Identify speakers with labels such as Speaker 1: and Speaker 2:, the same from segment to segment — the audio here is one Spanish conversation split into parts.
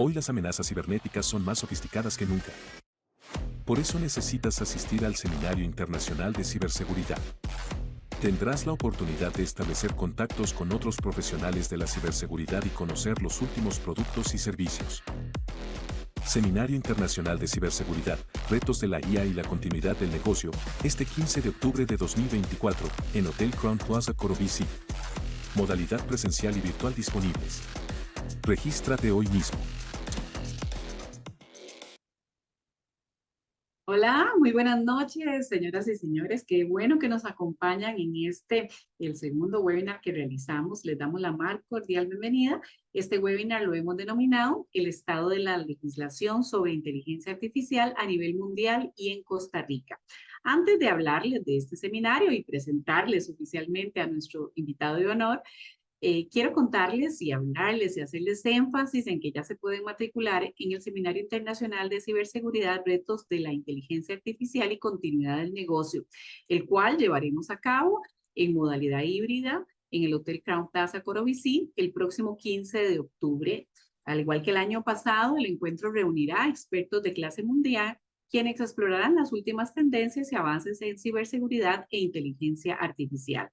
Speaker 1: Hoy las amenazas cibernéticas son más sofisticadas que nunca. Por eso necesitas asistir al Seminario Internacional de Ciberseguridad. Tendrás la oportunidad de establecer contactos con otros profesionales de la ciberseguridad y conocer los últimos productos y servicios. Seminario Internacional de Ciberseguridad, Retos de la IA y la Continuidad del Negocio, este 15 de octubre de 2024, en Hotel Crown Plaza Corobici. Modalidad presencial y virtual disponibles. Regístrate hoy mismo.
Speaker 2: Hola, muy buenas noches, señoras y señores. Qué bueno que nos acompañan en el segundo webinar que realizamos. Les damos la más cordial bienvenida. Este webinar lo hemos denominado El estado de la legislación sobre inteligencia artificial a nivel mundial y en Costa Rica. Antes de hablarles de este seminario y presentarles oficialmente a nuestro invitado de honor, quiero contarles y hablarles y hacerles énfasis en que ya se pueden matricular en el Seminario Internacional de Ciberseguridad, Retos de la Inteligencia Artificial y Continuidad del Negocio, el cual llevaremos a cabo en modalidad híbrida en el Hotel Crown Plaza Corobici el próximo 15 de octubre. Al igual que el año pasado, el encuentro reunirá expertos de clase mundial quienes explorarán las últimas tendencias y avances en ciberseguridad e inteligencia artificial.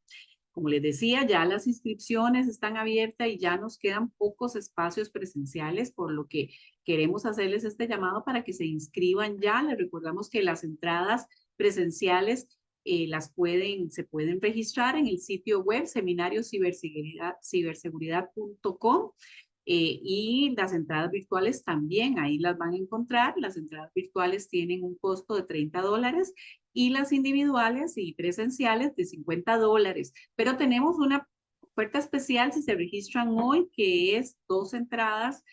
Speaker 2: Como les decía, ya las inscripciones están abiertas y ya nos quedan pocos espacios presenciales, por lo que queremos hacerles este llamado para que se inscriban ya. Les recordamos que las entradas presenciales se pueden registrar en el sitio web seminariociberseguridad.com. Y las entradas virtuales también, ahí las van a encontrar. Las entradas virtuales tienen un costo de $30 y las individuales y presenciales de $50. Pero tenemos una oferta especial si se registran hoy, que es 2 entradas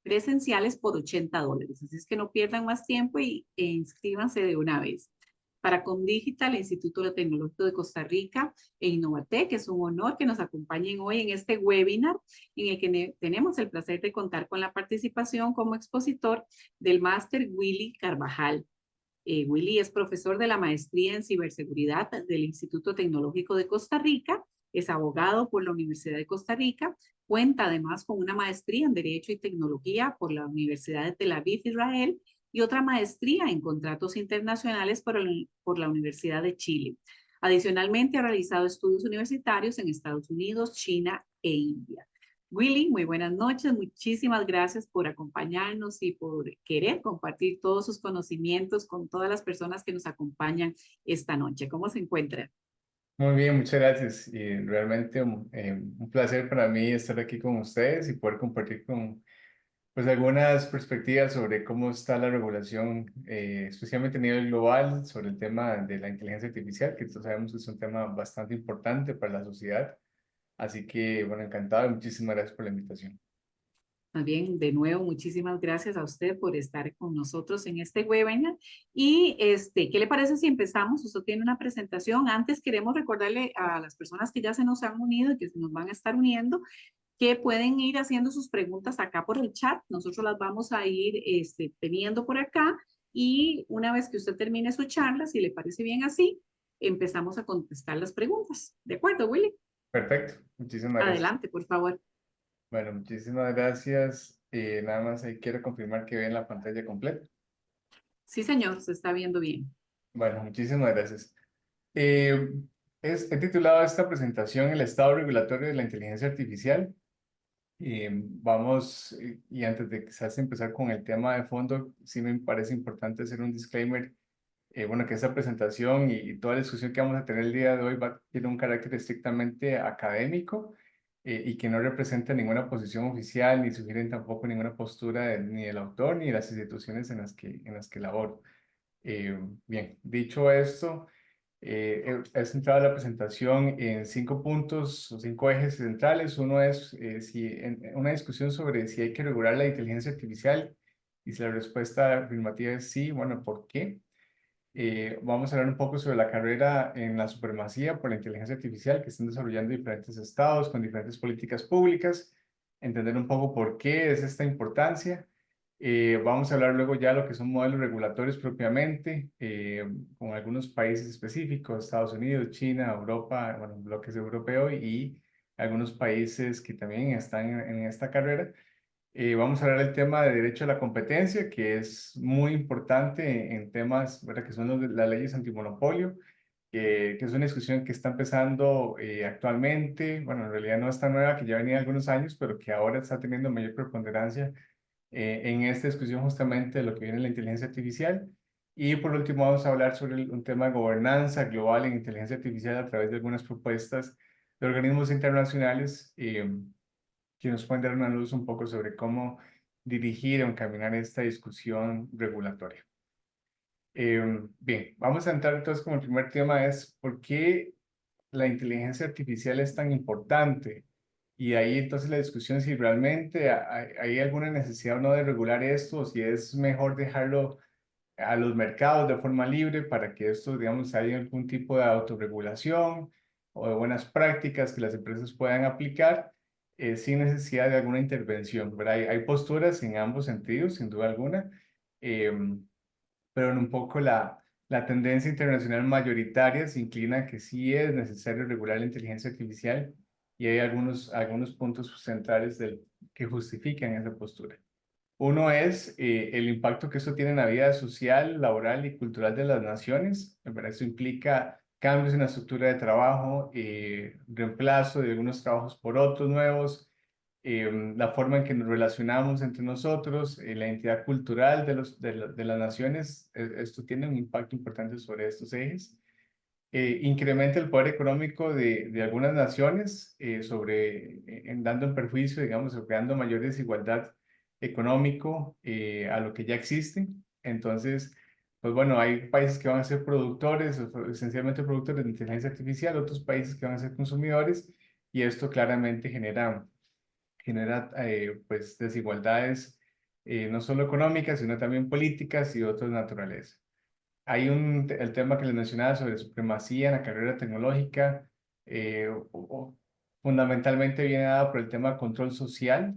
Speaker 2: presenciales por $80. Así es que no pierdan más tiempo e inscríbanse de una vez. Para Condigital, Instituto Tecnológico de Costa Rica e Innovatec, es un honor que nos acompañen hoy en este webinar en el que tenemos el placer de contar con la participación como expositor del máster Willy Carvajal. Willy es profesor de la maestría en ciberseguridad del Instituto Tecnológico de Costa Rica, es abogado por la Universidad de Costa Rica, cuenta además con una maestría en Derecho y Tecnología por la Universidad de Tel Aviv, Israel, y otra maestría en Contratos Internacionales por la Universidad de Chile. Adicionalmente, ha realizado estudios universitarios en Estados Unidos, China e India. Willy, muy buenas noches. Muchísimas gracias por acompañarnos y por querer compartir todos sus conocimientos con todas las personas que nos acompañan esta noche. ¿Cómo se encuentra?
Speaker 3: Muy bien, muchas gracias. Y realmente un placer para mí estar aquí con ustedes y poder compartir pues, algunas perspectivas sobre cómo está la regulación, especialmente a nivel global, sobre el tema de la inteligencia artificial, que todos sabemos que es un tema bastante importante para la sociedad. Así que, bueno, encantado y muchísimas gracias por la invitación.
Speaker 2: Más bien, de nuevo, muchísimas gracias a usted por estar con nosotros en este webinar. Y ¿qué le parece si empezamos? Usted tiene una presentación. Antes queremos recordarle a las personas que ya se nos han unido y que se nos van a estar uniendo, que pueden ir haciendo sus preguntas acá por el chat. Nosotros las vamos a ir teniendo por acá. Y una vez que usted termine su charla, si le parece bien así, empezamos a contestar las preguntas. ¿De acuerdo, Willy?
Speaker 3: Perfecto, muchísimas gracias.
Speaker 2: Adelante, por favor.
Speaker 3: Bueno, muchísimas gracias. Nada más ahí quiero confirmar que ven la pantalla completa.
Speaker 2: Sí, señor, se está viendo bien.
Speaker 3: Bueno, muchísimas gracias. Eh, He titulado esta presentación El estado regulatorio de la inteligencia artificial. Y antes de quizás empezar con el tema de fondo, sí me parece importante hacer un disclaimer. Bueno, que esta presentación y toda la discusión que vamos a tener el día de hoy tiene un carácter estrictamente académico y que no representa ninguna posición oficial ni sugieren tampoco ninguna postura ni del autor ni de las instituciones en las que laboro. Bien, dicho esto, he centrado la presentación en 5 puntos o 5 ejes centrales. Uno es una discusión sobre si hay que regular la inteligencia artificial y si la respuesta afirmativa es sí, bueno, ¿por qué? Vamos a hablar un poco sobre la carrera en la supremacía por la inteligencia artificial que están desarrollando diferentes estados con diferentes políticas públicas, entender un poco por qué es esta importancia. Vamos a hablar luego ya de lo que son modelos regulatorios propiamente, con algunos países específicos, Estados Unidos, China, Europa, bueno, bloques europeos y algunos países que también están en esta carrera. Vamos a hablar del tema de derecho a la competencia, que es muy importante en temas, ¿verdad?, que son las leyes antimonopolio, que es una discusión que está empezando actualmente. Bueno, en realidad no es tan nueva, que ya venía algunos años, pero que ahora está teniendo mayor preponderancia en esta discusión justamente de lo que viene la inteligencia artificial. Y por último vamos a hablar sobre un tema de gobernanza global en inteligencia artificial a través de algunas propuestas de organismos internacionales que nos pueden dar una luz un poco sobre cómo dirigir o encaminar esta discusión regulatoria. Bien, vamos a entrar entonces como el primer tema es ¿por qué la inteligencia artificial es tan importante? Y ahí entonces la discusión si realmente hay alguna necesidad o no de regular esto, o si es mejor dejarlo a los mercados de forma libre para que esto, digamos, haya algún tipo de autorregulación o de buenas prácticas que las empresas puedan aplicar sin necesidad de alguna intervención, ¿verdad? Hay posturas en ambos sentidos, sin duda alguna, pero en un poco la tendencia internacional mayoritaria se inclina a que sí es necesario regular la inteligencia artificial y hay algunos puntos centrales que justifican esa postura. Uno es el impacto que eso tiene en la vida social, laboral y cultural de las naciones. ¿Verdad? Eso implica cambios en la estructura de trabajo, reemplazo de algunos trabajos por otros nuevos, la forma en que nos relacionamos entre nosotros, la identidad cultural de las naciones. Esto tiene un impacto importante sobre estos ejes. Incrementa el poder económico de algunas naciones, dando en perjuicio, digamos, o creando mayor desigualdad económico a lo que ya existe. Entonces, pues bueno, hay países que van a ser productores, esencialmente productores de inteligencia artificial, otros países que van a ser consumidores, y esto claramente genera pues desigualdades no solo económicas, sino también políticas y de otras naturaleza. Hay el tema que les mencionaba sobre supremacía en la carrera tecnológica, fundamentalmente viene dado por el tema de control social,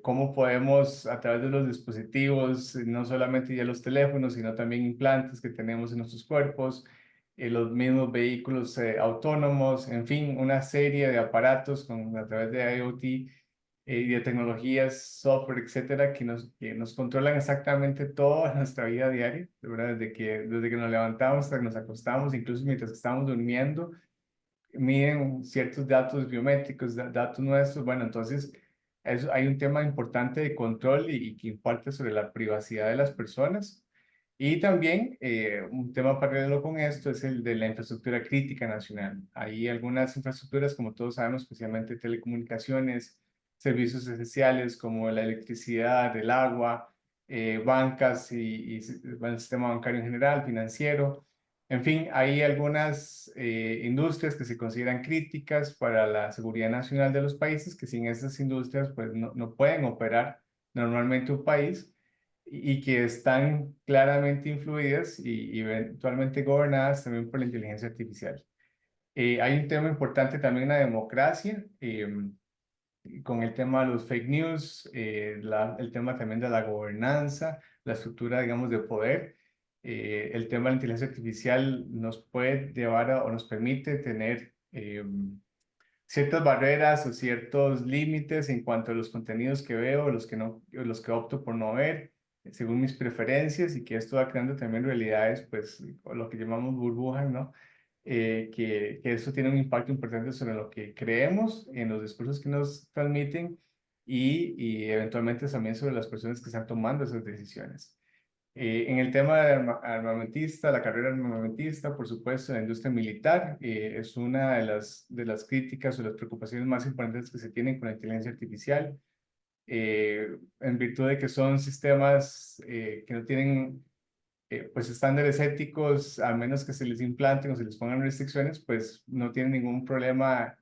Speaker 3: cómo podemos a través de los dispositivos, no solamente ya los teléfonos, sino también implantes que tenemos en nuestros cuerpos, los mismos vehículos autónomos, en fin, una serie de aparatos a través de IoT y de tecnologías, software, etcétera, que nos controlan exactamente toda nuestra vida diaria, de verdad, desde que nos levantamos hasta que nos acostamos, incluso mientras que estamos durmiendo, miden ciertos datos biométricos, datos nuestros. Bueno, entonces hay un tema importante de control y que impacta sobre la privacidad de las personas. Y también un tema paralelo con esto es el de la infraestructura crítica nacional. Hay algunas infraestructuras, como todos sabemos, especialmente telecomunicaciones, servicios esenciales como la electricidad, el agua, bancas y el sistema bancario en general, financiero. En fin, hay algunas industrias que se consideran críticas para la seguridad nacional de los países, que sin esas industrias pues no pueden operar normalmente un país y que están claramente influidas y eventualmente gobernadas también por la inteligencia artificial. Hay un tema importante también en la democracia, con el tema de los fake news, el tema también de la gobernanza, la estructura, digamos, de poder. El tema de la inteligencia artificial nos puede llevar o nos permite tener ciertas barreras o ciertos límites en cuanto a los contenidos que veo, los que no, los que opto por no ver, según mis preferencias, y que esto va creando también realidades, pues, lo que llamamos burbujas, ¿no? Que eso tiene un impacto importante sobre lo que creemos, en los discursos que nos transmiten y eventualmente también sobre las personas que están tomando esas decisiones. En el tema de armamentista, la carrera armamentista, por supuesto, la industria militar es una de las críticas o las preocupaciones más importantes que se tienen con la inteligencia artificial, en virtud de que son sistemas que no tienen pues estándares éticos, a menos que se les implanten o se les pongan restricciones, pues no tienen ningún problema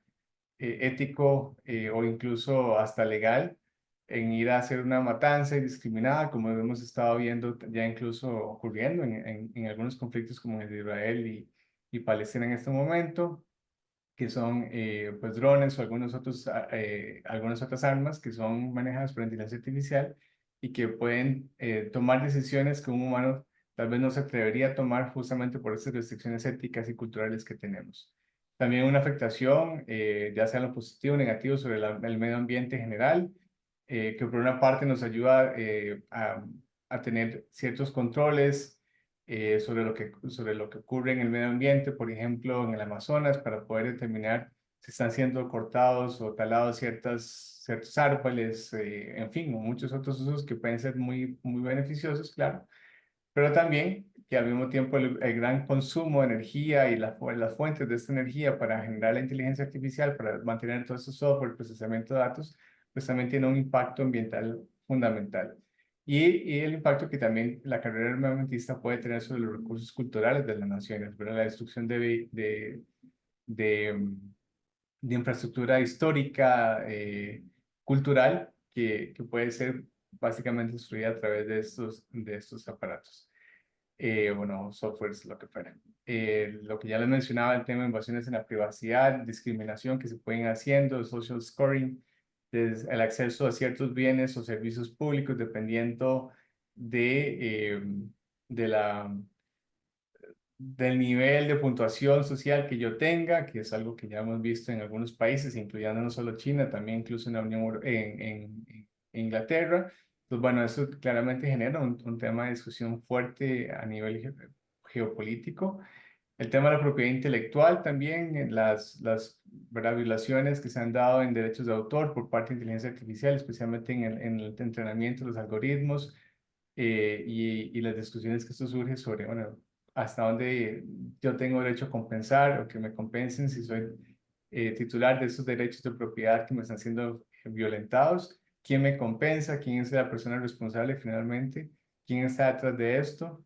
Speaker 3: ético o incluso hasta legal en ir a hacer una matanza indiscriminada, como hemos estado viendo ya incluso ocurriendo en algunos conflictos como el de Israel y Palestina en este momento, que son pues drones o algunas otras armas que son manejadas por inteligencia artificial y que pueden tomar decisiones que un humano tal vez no se atrevería a tomar justamente por esas restricciones éticas y culturales que tenemos. También una afectación, ya sea en lo positivo o negativo, sobre el medio ambiente en general. que por una parte nos ayuda a tener ciertos controles sobre lo que ocurre en el medio ambiente, por ejemplo, en el Amazonas, para poder determinar si están siendo cortados o talados ciertos árboles, en fin, o muchos otros usos que pueden ser muy beneficiosos, claro, pero también que al mismo tiempo el gran consumo de energía y las fuentes de esta energía para generar la inteligencia artificial, para mantener todo ese software, el procesamiento de datos, pues también tiene un impacto ambiental fundamental. Y el impacto que también la carrera armamentista puede tener sobre los recursos culturales de las naciones, pero la destrucción de, de infraestructura histórica, cultural, que puede ser básicamente destruida a través de estos aparatos. Bueno, softwares, lo que fuera. Lo que ya les mencionaba, el tema de invasiones en la privacidad, discriminación que se pueden haciendo, social scoring, el acceso a ciertos bienes o servicios públicos dependiendo de, de la, del nivel de puntuación social que yo tenga, que es algo que ya hemos visto en algunos países, incluyendo no solo China, también incluso en la en Inglaterra. Pues bueno, eso claramente genera un tema de discusión fuerte a nivel geopolítico. El tema de la propiedad intelectual también, ¿verdad? Violaciones que se han dado en derechos de autor por parte de inteligencia artificial, especialmente en el entrenamiento de los algoritmos, y las discusiones que esto surge sobre, bueno, hasta dónde yo tengo derecho a compensar o que me compensen si soy titular de esos derechos de propiedad que me están siendo violentados. ¿Quién me compensa? ¿Quién es la persona responsable finalmente? ¿Quién está detrás de esto?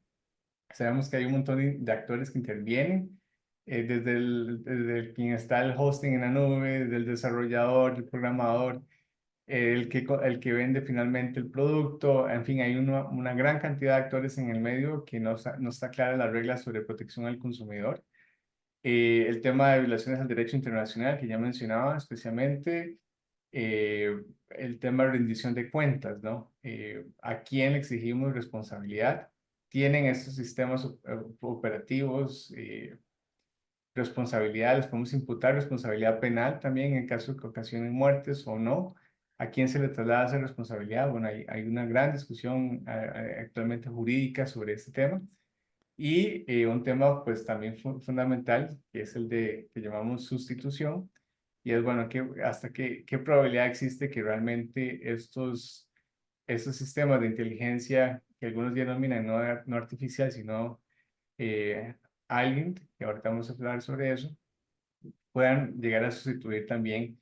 Speaker 3: Sabemos que hay un montón de actores que intervienen, desde quien está el hosting en la nube, desde el desarrollador, el programador, el que vende finalmente el producto. En fin, hay una gran cantidad de actores en el medio que no está clara las reglas sobre protección al consumidor. El tema de violaciones al derecho internacional, que ya mencionaba especialmente. El tema de rendición de cuentas, ¿no? ¿A quién exigimos responsabilidad? ¿Tienen estos sistemas operativos responsabilidades? ¿Podemos imputar responsabilidad penal también en caso de que ocasionen muertes o no? ¿A quién se le traslada esa responsabilidad? Bueno, hay una gran discusión actualmente jurídica sobre este tema. Y un tema pues también fundamental, que es el que llamamos sustitución, y es bueno, hasta qué probabilidad existe que realmente estos sistemas de inteligencia, que algunos denominan no artificial, sino alguien, que ahorita vamos a hablar sobre eso, puedan llegar a sustituir también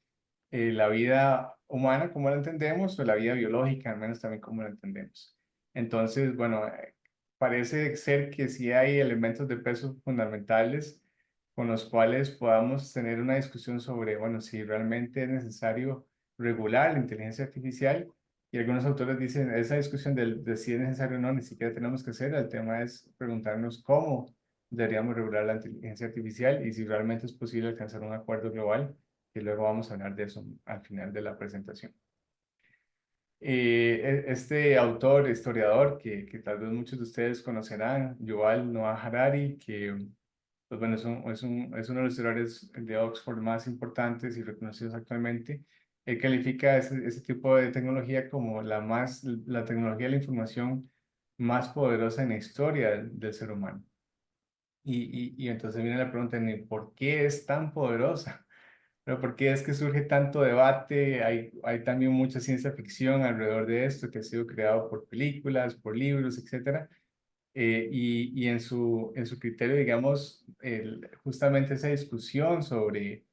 Speaker 3: la vida humana como la entendemos, o la vida biológica, al menos también como la entendemos. Entonces, bueno, parece ser que sí hay elementos de peso fundamentales con los cuales podamos tener una discusión sobre, bueno, si realmente es necesario regular la inteligencia artificial. Y algunos autores dicen, esa discusión de si es necesario o no, ni siquiera tenemos que hacer. El tema es preguntarnos cómo deberíamos regular la inteligencia artificial y si realmente es posible alcanzar un acuerdo global, y luego vamos a hablar de eso al final de la presentación. Este autor, historiador, que tal vez muchos de ustedes conocerán, Yuval Noah Harari, que pues bueno, es uno de los historiadores de Oxford más importantes y reconocidos actualmente. Él califica ese tipo de tecnología como la tecnología de la información más poderosa en la historia del ser humano. Y entonces viene la pregunta, ¿por qué es tan poderosa? Pero ¿por qué es que surge tanto debate? Hay también mucha ciencia ficción alrededor de esto que ha sido creado por películas, por libros, etcétera. Y en su criterio, digamos, justamente esa discusión sobre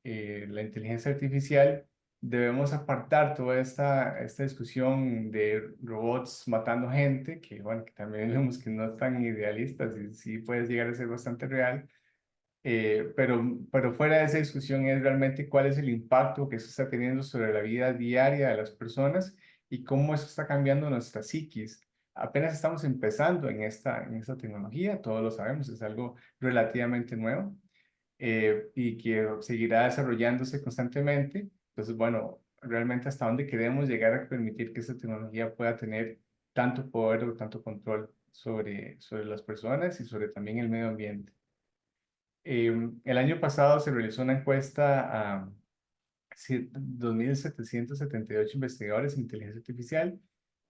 Speaker 3: la inteligencia artificial, debemos apartar toda esta discusión de robots matando gente, que bueno, que también vemos que no es tan idealistas y sí puede llegar a ser bastante real. Pero fuera de esa discusión es realmente cuál es el impacto que eso está teniendo sobre la vida diaria de las personas y cómo eso está cambiando nuestra psiquis. Apenas estamos empezando en esta tecnología, todos lo sabemos, es algo relativamente nuevo, y que seguirá desarrollándose constantemente. Entonces, bueno, realmente hasta dónde queremos llegar a permitir que esta tecnología pueda tener tanto poder o tanto control sobre las personas y sobre también el medio ambiente. El año pasado se realizó una encuesta a 2.778 investigadores en inteligencia artificial,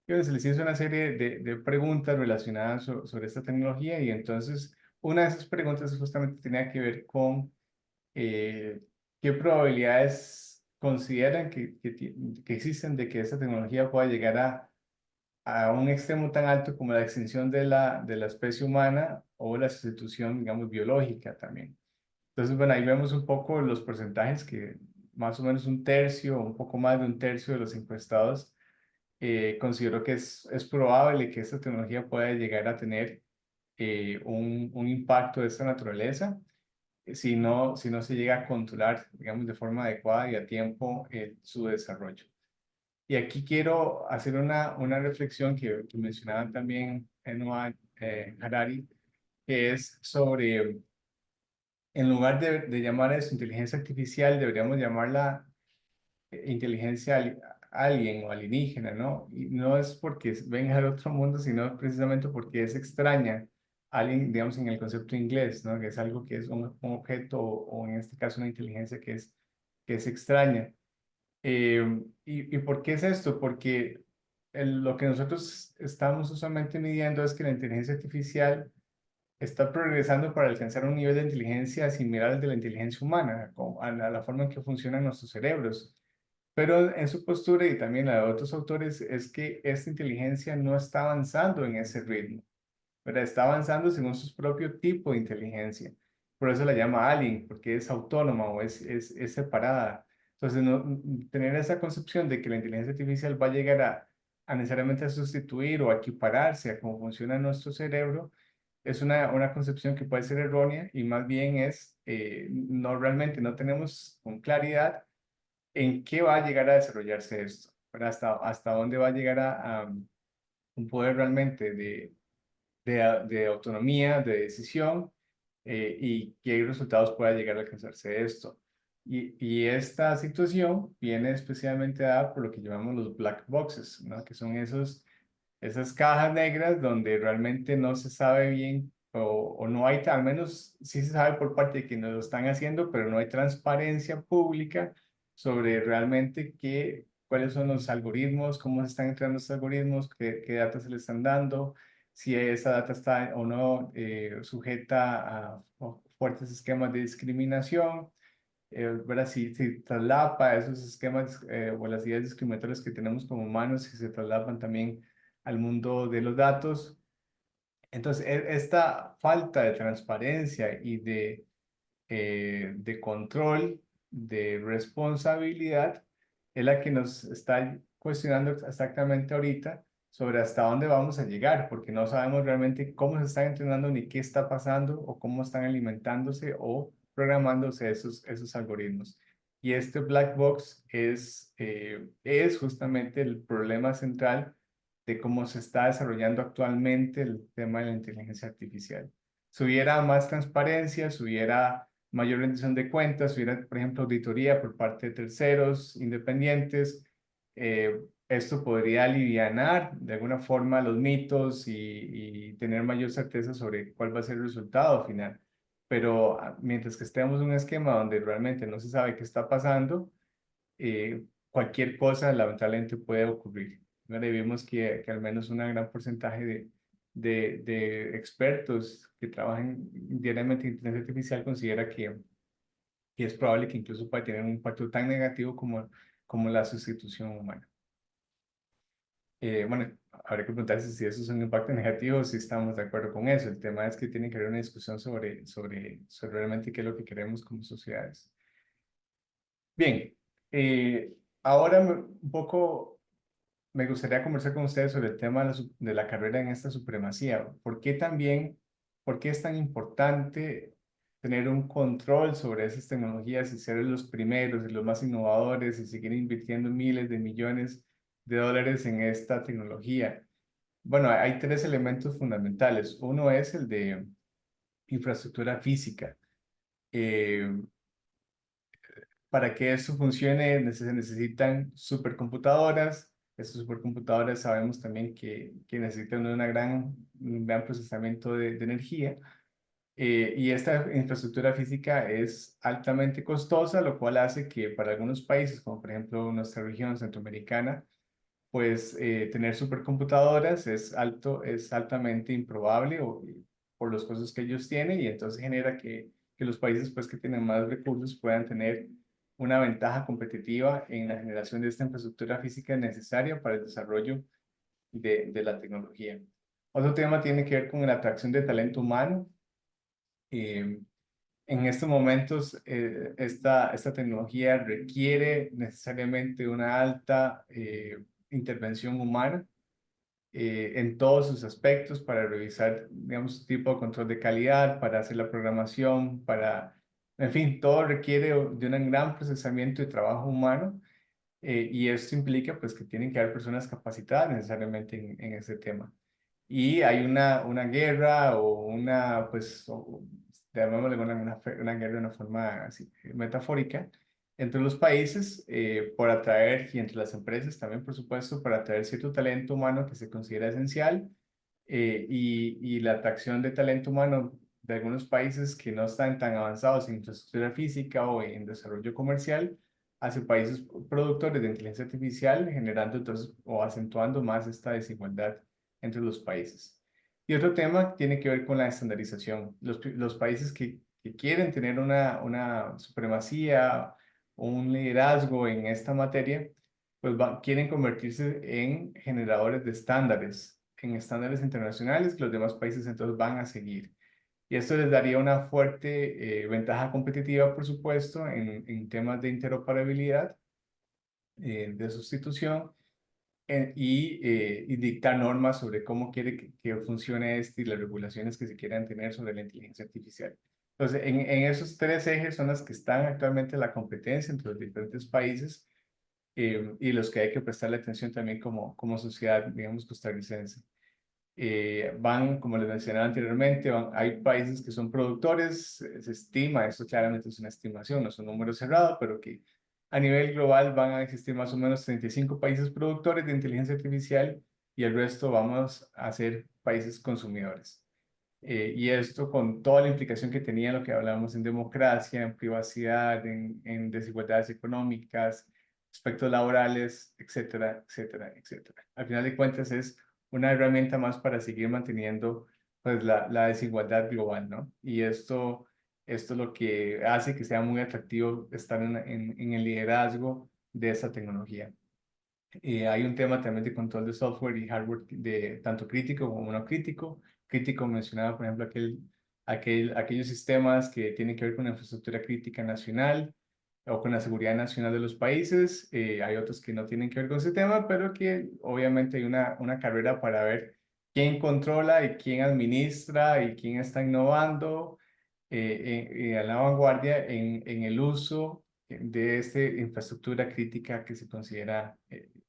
Speaker 3: y donde se les hizo una serie de preguntas relacionadas sobre esta tecnología, y entonces una de esas preguntas justamente tenía que ver con qué probabilidades consideran que existen de que esta tecnología pueda llegar a un extremo tan alto como la extinción de la especie humana o la sustitución, digamos, biológica también. Entonces, bueno, ahí vemos un poco los porcentajes que más o menos un tercio, un poco más de un tercio de los encuestados considero que es probable que esta tecnología pueda llegar a tener un impacto de esta naturaleza si no se llega a controlar, digamos, de forma adecuada y a tiempo su desarrollo. Y aquí quiero hacer una reflexión que mencionaba también Noah Harari, que es sobre, en lugar de llamar a eso inteligencia artificial, deberíamos llamarla inteligencia alien o alienígena, ¿no? Y no es porque venga del otro mundo, sino precisamente porque es extraña. Alien, digamos, en el concepto inglés, ¿no? Que es algo que es un objeto o en este caso una inteligencia que es extraña. ¿Y por qué es esto? Porque lo que nosotros estamos usualmente midiendo es que la inteligencia artificial está progresando para alcanzar un nivel de inteligencia similar al de la inteligencia humana, a la forma en que funcionan nuestros cerebros. Pero en su postura y también la de otros autores es que esta inteligencia no está avanzando en ese ritmo, pero está avanzando según su propio tipo de inteligencia. Por eso la llama alien, porque es autónoma o es separada. Entonces, tener esa concepción de que la inteligencia artificial va a llegar a necesariamente a sustituir o a equipararse a cómo funciona nuestro cerebro, es una concepción que puede ser errónea y más bien es, no realmente no tenemos con claridad en qué va a llegar a desarrollarse esto, ¿verdad? Hasta dónde va a llegar a un poder realmente de autonomía, de decisión, y qué resultados pueda llegar a alcanzarse esto. Y esta situación viene especialmente dada por lo que llamamos los black boxes, ¿no? Que son esas cajas negras donde realmente no se sabe bien o no hay, al menos sí se sabe por parte de quienes lo están haciendo, pero no hay transparencia pública sobre realmente cuáles son los algoritmos, cómo se están entrenando estos algoritmos, qué datos se le están dando, si esa data está o no sujeta a fuertes esquemas de discriminación, ¿verdad? Si traslapa esos esquemas o las ideas discriminatorias que tenemos como humanos, si se traslapan también al mundo de los datos. Entonces, esta falta de transparencia y de control, de responsabilidad, es la que nos está cuestionando exactamente ahorita sobre hasta dónde vamos a llegar, porque no sabemos realmente cómo se están entrenando ni qué está pasando o cómo están alimentándose o programándose esos algoritmos. Y este black box es justamente el problema central de cómo se está desarrollando actualmente el tema de la inteligencia artificial. Si hubiera más transparencia, si hubiera mayor rendición de cuentas, si hubiera, por ejemplo, auditoría por parte de terceros independientes, esto podría alivianar de alguna forma los mitos y tener mayor certeza sobre cuál va a ser el resultado final. Pero mientras que estemos en un esquema donde realmente no se sabe qué está pasando, cualquier cosa lamentablemente puede ocurrir. ¿Verdad? Y vimos que al menos un gran porcentaje de expertos que trabajan diariamente en inteligencia artificial considera que es probable que incluso pueda tener un impacto tan negativo como la sustitución humana. Bueno, habría que preguntarse si eso es un impacto negativo o si estamos de acuerdo con eso. El tema es que tiene que haber una discusión sobre realmente qué es lo que queremos como sociedades. Bien, ahora un poco me gustaría conversar con ustedes sobre el tema de la carrera en esta supremacía. ¿Por qué es tan importante tener un control sobre esas tecnologías y ser los primeros y los más innovadores y seguir invirtiendo miles de millones de dólares en esta tecnología? Bueno, hay tres elementos fundamentales. Uno es el de infraestructura física. Eh, para que esto funcione se necesitan supercomputadoras. Estas supercomputadoras sabemos también que necesitan un gran procesamiento de energía. Y esta infraestructura física es altamente costosa, lo cual hace que para algunos países, como por ejemplo nuestra región centroamericana, pues tener supercomputadoras es altamente improbable por los costos que ellos tienen, y entonces genera que los países pues que tienen más recursos puedan tener una ventaja competitiva en la generación de esta infraestructura física necesaria para el desarrollo de la tecnología. Otro tema tiene que ver con la atracción de talento humano. Eh, en estos momentos, esta tecnología requiere necesariamente una alta intervención humana en todos sus aspectos para revisar, digamos, su tipo de control de calidad, para hacer la programación, en fin, todo requiere de un gran procesamiento y trabajo humano, y esto implica pues que tienen que haber personas capacitadas necesariamente en ese tema. Y hay una guerra o llamémosle una guerra de una forma así, metafórica, entre los países por atraer, y entre las empresas también, por supuesto, para atraer cierto talento humano que se considera esencial, y la atracción de talento humano de algunos países que no están tan avanzados en infraestructura física o en desarrollo comercial hacia países productores de inteligencia artificial, generando entonces o acentuando más esta desigualdad entre los países. Y otro tema tiene que ver con la estandarización. Los países que quieren tener una supremacía o un liderazgo en esta materia, pues quieren convertirse en generadores de estándares, en estándares internacionales que los demás países entonces van a seguir. Y esto les daría una fuerte ventaja competitiva, por supuesto, en temas de interoperabilidad, de sustitución, y dictar normas sobre cómo quiere que funcione esto y las regulaciones que se quieran tener sobre la inteligencia artificial. Entonces, en esos tres ejes son las que están actualmente la competencia entre los diferentes países, y los que hay que prestarle atención también como sociedad, digamos, costarricense. Como les mencionaba anteriormente, hay países que son productores, se estima, esto claramente es una estimación, no es un número cerrado, pero que a nivel global van a existir más o menos 35 países productores de inteligencia artificial, y el resto vamos a ser países consumidores. Y esto con toda la implicación que tenía lo que hablábamos en democracia, en privacidad, en desigualdades económicas, aspectos laborales, etcétera, etcétera, etcétera. Al final de cuentas es una herramienta más para seguir manteniendo pues la desigualdad global, ¿no? Y esto es lo que hace que sea muy atractivo estar en el liderazgo de esa tecnología. Hay un tema también de control de software y hardware, de tanto crítico como no crítico. Crítico mencionaba, por ejemplo, aquellos sistemas que tienen que ver con la infraestructura crítica nacional o con la seguridad nacional de los países. Hay otros que no tienen que ver con ese tema, pero que obviamente hay una carrera para ver quién controla y quién administra y quién está innovando a la vanguardia en el uso de esta infraestructura crítica que se considera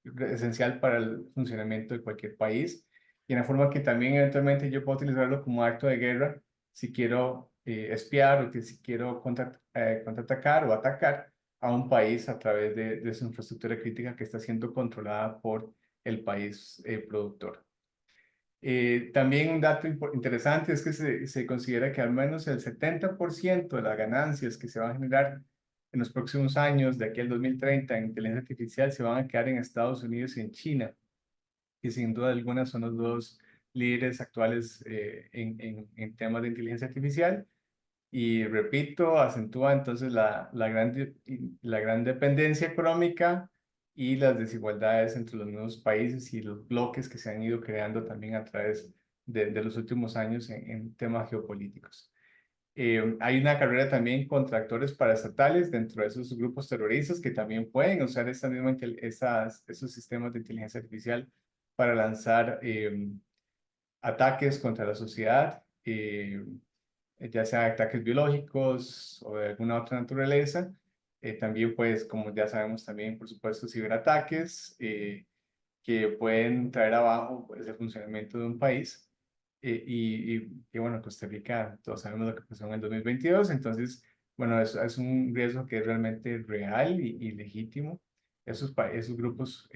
Speaker 3: esencial para el funcionamiento de cualquier país, y en la forma que también eventualmente yo puedo utilizarlo como acto de guerra si quiero espiar, o que si quiero contraatacar o atacar a un país a través de su infraestructura crítica que está siendo controlada por el país productor. También un dato interesante es que se considera que al menos el 70% de las ganancias que se van a generar en los próximos años, de aquí al 2030, en inteligencia artificial, se van a quedar en Estados Unidos y en China, que sin duda alguna son los dos líderes actuales en temas de inteligencia artificial. Y repito, acentúa entonces la gran dependencia económica y las desigualdades entre los nuevos países y los bloques que se han ido creando también a través de los últimos años en temas geopolíticos. Hay una carrera también contra actores paraestatales dentro de esos grupos terroristas que también pueden usar esos sistemas de inteligencia artificial para lanzar ataques contra la sociedad. Ya sea ataques biológicos o de alguna otra naturaleza. También, pues, como ya sabemos, también, por supuesto, ciberataques que pueden traer abajo pues, el funcionamiento de un país. Y bueno, Costa Rica, todos sabemos lo que pasó en el 2022, entonces, bueno, es un riesgo que es realmente real y legítimo. Esos grupos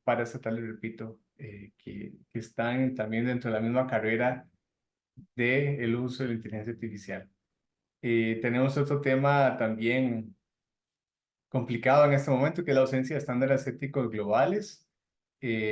Speaker 3: paraestatales, repito, que están también dentro de la misma carrera del uso de la inteligencia artificial. Tenemos otro tema también complicado en este momento, que es la ausencia de estándares éticos globales.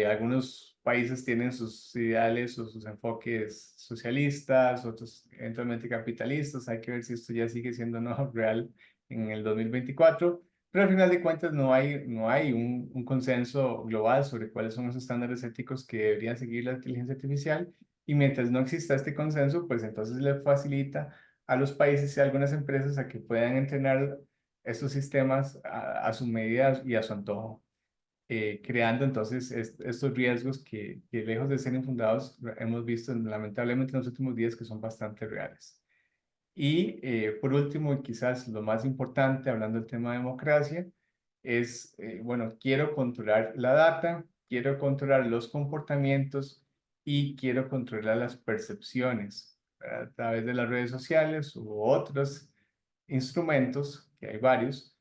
Speaker 3: Algunos países tienen sus ideales o sus enfoques socialistas, otros eventualmente capitalistas. Hay que ver si esto ya sigue siendo no real en el 2024. Pero al final de cuentas no hay un consenso global sobre cuáles son los estándares éticos que deberían seguir la inteligencia artificial. Y mientras no exista este consenso, pues entonces le facilita a los países y a algunas empresas a que puedan entrenar estos sistemas a su medida y a su antojo, creando entonces estos riesgos que lejos de ser infundados, hemos visto lamentablemente en los últimos días que son bastante reales. Y por último, y quizás lo más importante, hablando del tema de democracia, es, bueno, quiero controlar la data, quiero controlar los comportamientos y quiero controlar las percepciones, ¿verdad? A través de las redes sociales u otros instrumentos, que hay varios.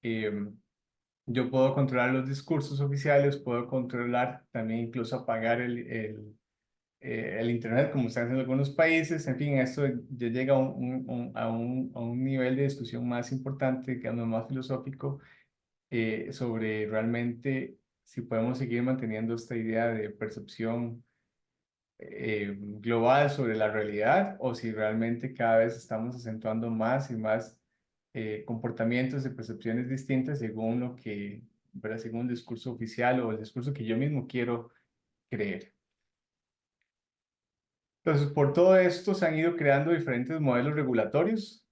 Speaker 3: Yo puedo controlar los discursos oficiales, puedo controlar también incluso apagar el Internet, como están haciendo algunos países. En fin, esto ya llega a un nivel de discusión más importante, digamos, más filosófico, sobre realmente si podemos seguir manteniendo esta idea de percepción global sobre la realidad, o si realmente cada vez estamos acentuando más y más comportamientos y percepciones distintas según lo que, ¿verdad? Según el discurso oficial o el discurso que yo mismo quiero creer. Entonces, por todo esto se han ido creando diferentes modelos regulatorios.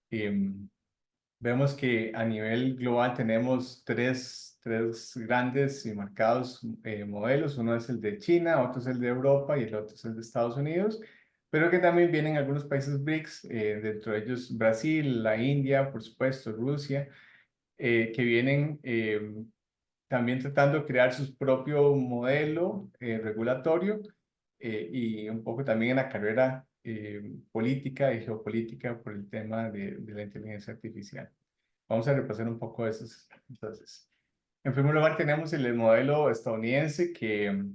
Speaker 3: Vemos que a nivel global tenemos tres grandes y marcados modelos. Uno es el de China, otro es el de Europa y el otro es el de Estados Unidos, pero que también vienen algunos países BRICS, dentro de ellos Brasil, la India, por supuesto, Rusia, que vienen también tratando de crear su propio modelo regulatorio, y un poco también en la carrera política y geopolítica por el tema de la inteligencia artificial. Vamos a repasar un poco esos. Entonces, en primer lugar tenemos el modelo estadounidense que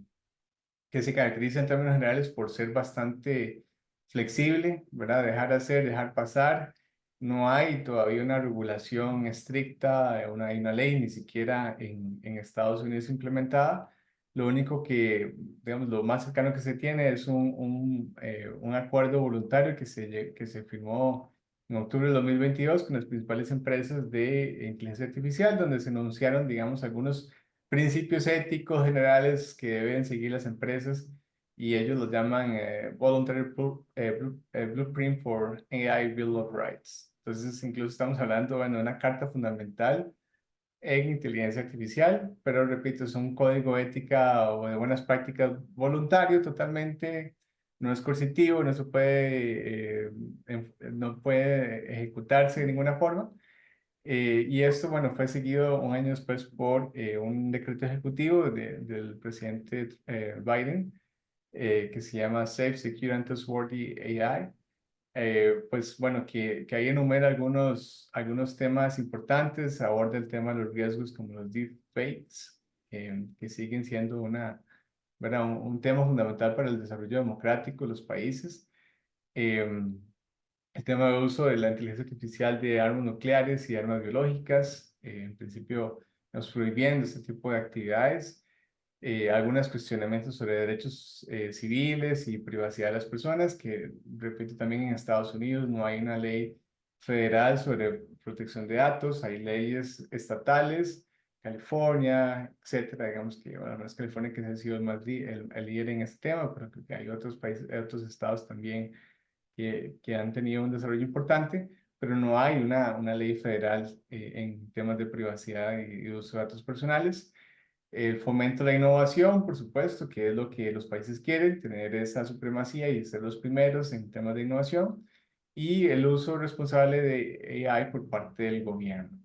Speaker 3: se caracteriza en términos generales por ser bastante flexible, ¿verdad? Dejar hacer, dejar pasar. No hay todavía una regulación estricta, hay una ley ni siquiera en Estados Unidos implementada. Lo único que, digamos, lo más cercano que se tiene es un acuerdo voluntario que se firmó en octubre del 2022 con las principales empresas de inteligencia artificial, donde se enunciaron, digamos, algunos principios éticos generales que deben seguir las empresas, y ellos los llaman Voluntary Blueprint for AI Bill of Rights. Entonces, incluso estamos hablando, bueno, de una carta fundamental en inteligencia artificial, pero repito, es un código ética o de buenas prácticas voluntario totalmente, no es coercitivo, no se puede, no puede ejecutarse de ninguna forma. Y esto, bueno, fue seguido un año después por un decreto ejecutivo del presidente Biden, que se llama Safe, Secure and Trustworthy AI. Pues bueno, que ahí enumera algunos temas importantes, aborda el tema de los riesgos como los deepfakes, que siguen siendo ¿verdad? Un tema fundamental para el desarrollo democrático de los países. El tema de uso de la inteligencia artificial de armas nucleares y armas biológicas, en principio nos prohibiendo este tipo de actividades. Algunos cuestionamientos sobre derechos civiles y privacidad de las personas, que repito, también en Estados Unidos no hay una ley federal sobre protección de datos, hay leyes estatales, California, etcétera. Digamos que, bueno, no es California que ha sido el líder en este tema, pero creo que hay otros países, otros estados también que han tenido un desarrollo importante, pero no hay una ley federal en temas de privacidad y uso de datos personales. El fomento de la innovación, por supuesto, que es lo que los países quieren, tener esa supremacía y ser los primeros en temas de innovación, y el uso responsable de AI por parte del gobierno.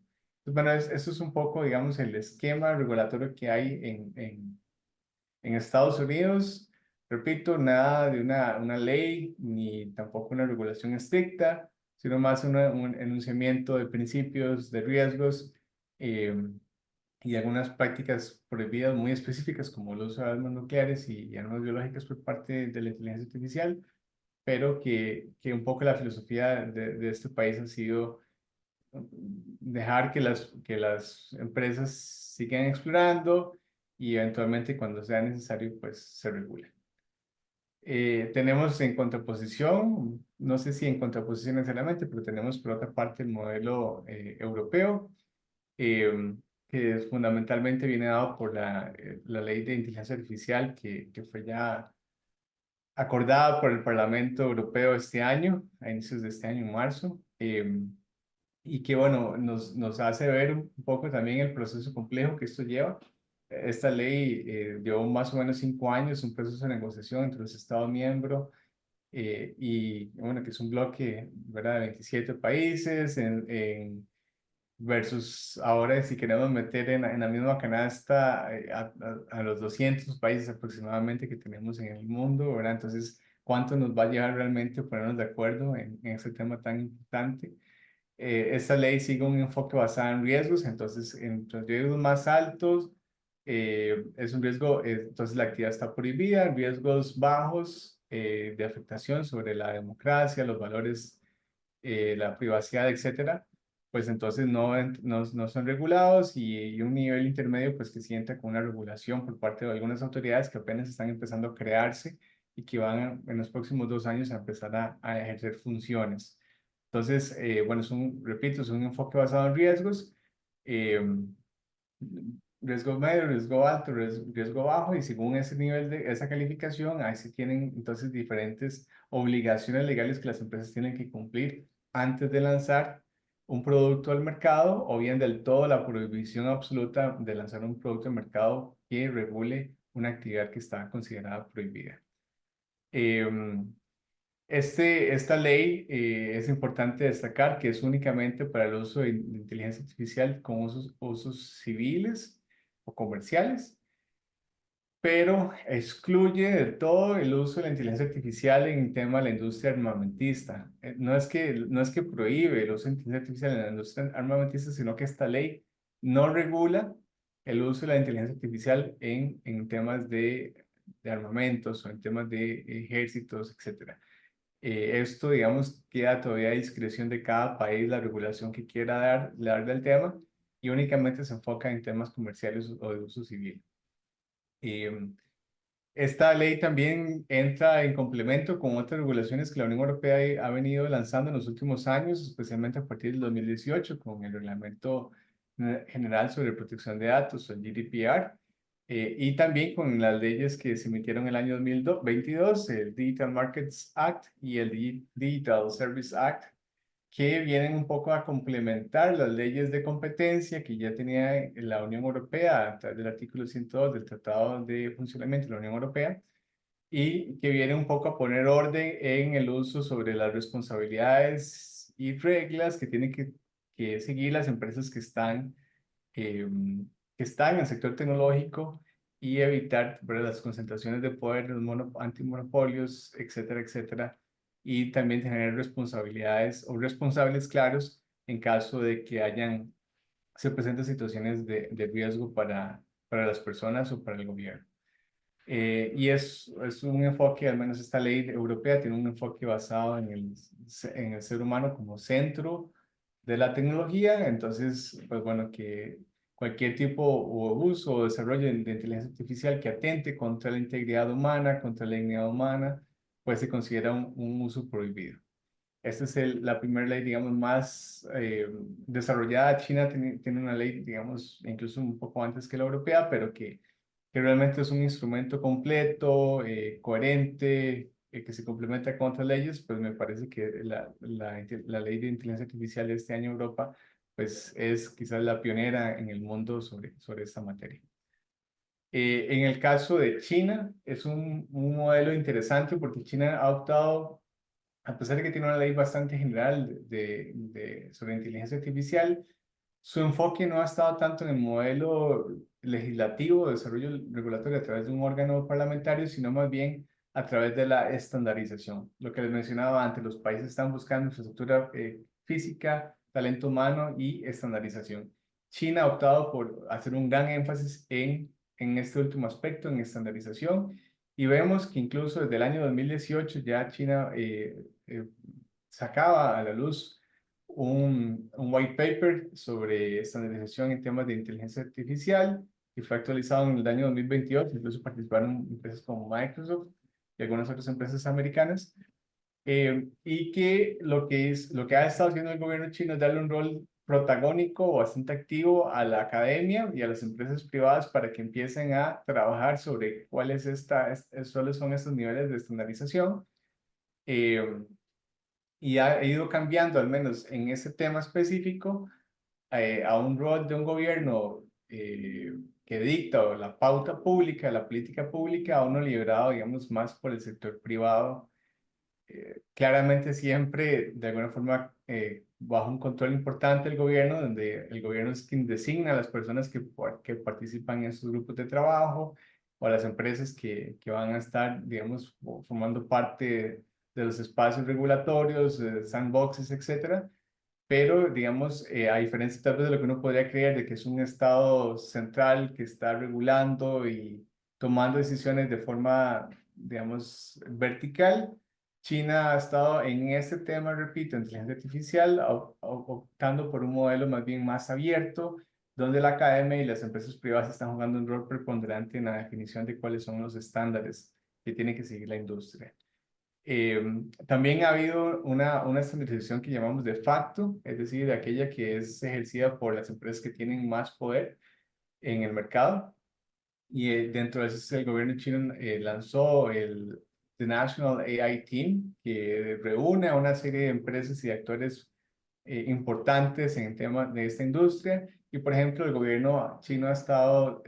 Speaker 3: Entonces, bueno, eso es un poco, digamos, el esquema regulatorio que hay en Estados Unidos. Repito, nada de una ley ni tampoco una regulación estricta, sino más un enunciamiento de principios, de riesgos, eh, y algunas prácticas prohibidas muy específicas como el uso de armas nucleares y armas biológicas por parte de la inteligencia artificial, pero que un poco la filosofía de este país ha sido dejar que las empresas sigan explorando y eventualmente cuando sea necesario, pues se regule. Tenemos en contraposición, no sé si en contraposición necesariamente, pero tenemos por otra parte el modelo europeo, eh, que fundamentalmente viene dado por la ley de inteligencia artificial que fue ya acordada por el Parlamento Europeo este año, a inicios de este año, en marzo, y que, bueno, nos hace ver un poco también el proceso complejo que esto lleva. Esta ley llevó más o menos 5 años, un proceso de negociación entre los Estados miembros, y bueno, que es un bloque, ¿verdad?, de 27 países, versus ahora si queremos meter en la misma canasta a los 200 países aproximadamente que tenemos en el mundo, ¿verdad? Entonces, ¿cuánto nos va a llevar realmente ponernos de acuerdo en ese tema tan importante? Esta ley sigue un enfoque basado en riesgos, entonces, entre los riesgos más altos, es un riesgo, entonces la actividad está prohibida, riesgos bajos de afectación sobre la democracia, los valores, la privacidad, etcétera, pues entonces no son regulados, y un nivel intermedio pues que sienta con una regulación por parte de algunas autoridades que apenas están empezando a crearse y que van en los próximos 2 años a empezar a ejercer funciones. Entonces, bueno, repito, es un enfoque basado en riesgos, eh, riesgo medio, riesgo alto, riesgo bajo, y según ese nivel de esa calificación, ahí se tienen entonces diferentes obligaciones legales que las empresas tienen que cumplir antes de lanzar un producto al mercado, o bien del todo la prohibición absoluta de lanzar un producto al mercado que regule una actividad que está considerada prohibida. Esta ley es importante destacar que es únicamente para el uso de inteligencia artificial con usos civiles o comerciales, pero excluye de todo el uso de la inteligencia artificial en el tema de la industria armamentista. No es que prohíbe el uso de inteligencia artificial en la industria armamentista, sino que esta ley no regula el uso de la inteligencia artificial en temas de armamentos o en temas de ejércitos, etcétera. Esto, digamos, queda todavía a discreción de cada país la regulación que quiera darle al tema, y únicamente se enfoca en temas comerciales o de uso civil. Esta ley también entra en complemento con otras regulaciones que la Unión Europea ha venido lanzando en los últimos años, especialmente a partir del 2018, con el Reglamento General sobre Protección de Datos, o el GDPR, y también con las leyes que se emitieron en el año 2022, el Digital Markets Act y el Digital Service Act, que vienen un poco a complementar las leyes de competencia que ya tenía la Unión Europea a través del artículo 102 del Tratado de Funcionamiento de la Unión Europea, y que vienen un poco a poner orden en el uso sobre las responsabilidades y reglas que tienen que seguir las empresas eh, que están en el sector tecnológico, y evitar, ¿verdad?, las concentraciones de poder, los antimonopolios, etcétera, etcétera, y también tener responsabilidades o responsables claros en caso de que se presenten situaciones de riesgo para las personas o para el gobierno. Y es un enfoque, al menos esta ley europea tiene un enfoque basado en el ser humano como centro de la tecnología. Entonces, pues bueno, que cualquier tipo o uso o desarrollo de inteligencia artificial que atente contra la integridad humana, contra la dignidad humana, pues se considera un uso prohibido. Esta es la primera ley, digamos, más desarrollada. China tiene una ley, digamos, incluso un poco antes que la europea, pero que realmente es un instrumento completo, coherente, que se complementa con otras leyes. Pues me parece que la ley de inteligencia artificial de este año en Europa, pues es quizás la pionera en el mundo sobre esta materia. En el caso de China, es un modelo interesante porque China ha optado, a pesar de que tiene una ley bastante general sobre inteligencia artificial, su enfoque no ha estado tanto en el modelo legislativo de desarrollo regulatorio a través de un órgano parlamentario, sino más bien a través de la estandarización. Lo que les mencionaba antes, los países están buscando infraestructura física, talento humano y estandarización. China ha optado por hacer un gran énfasis en este último aspecto, en estandarización, Y vemos que incluso desde el año 2018 ya China sacaba a la luz un white paper sobre estandarización en temas de inteligencia artificial y fue actualizado en el año 2022. Incluso participaron empresas como Microsoft y algunas otras empresas americanas. Y que lo que ha estado haciendo el gobierno chino es darle un rol protagónico bastante activo a la academia y a las empresas privadas para que empiecen a trabajar sobre cuáles son estos niveles de estandarización. Eh, y ha ido cambiando, al menos en ese tema específico, a un rol de un gobierno que dicta la pauta pública, la política pública, a uno liderado, digamos, más por el sector privado, claramente siempre de alguna forma bajo un control importante del gobierno, donde el gobierno es quien designa a las personas que participan en esos grupos de trabajo o a las empresas que van a estar, digamos, formando parte de los espacios regulatorios, sandboxes, etcétera. Pero, digamos, a diferencia tal vez de lo que uno podría creer, de que es un Estado central que está regulando y tomando decisiones de forma, digamos, vertical, China ha estado en este tema, repito, inteligencia artificial, optando por un modelo más bien más abierto, donde la academia y las empresas privadas están jugando un rol preponderante en la definición de cuáles son los estándares que tiene que seguir la industria. También ha habido una estandarización que llamamos de facto, es decir, de aquella que es ejercida por las empresas que tienen más poder en el mercado. Y dentro de eso el gobierno chino lanzó el The National AI Team, que reúne a una serie de empresas y de actores importantes en el tema de esta industria. Y, por ejemplo, el gobierno chino ha estado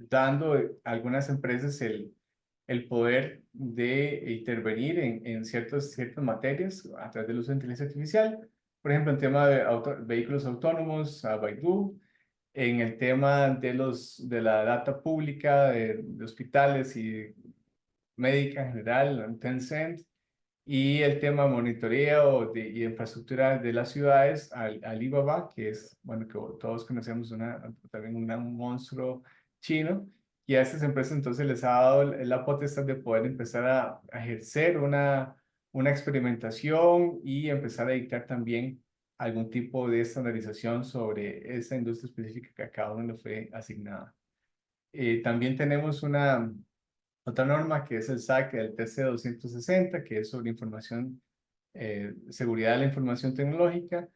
Speaker 3: dando a algunas empresas el poder de intervenir en ciertas materias a través del uso de inteligencia artificial. Por ejemplo, en tema de vehículos autónomos, a Baidu, en el tema de la data pública de hospitales y médica en general, Tencent, y el tema monitoreo y infraestructura de las ciudades, Alibaba, que es, bueno, que todos conocemos también un monstruo chino, y a estas empresas entonces les ha dado la potestad de poder empezar a ejercer una experimentación y empezar a dictar también algún tipo de estandarización sobre esa industria específica que a cada uno le fue asignada. También tenemos otra norma que es el SAC, el TC 260, que es sobre seguridad de la información tecnológica.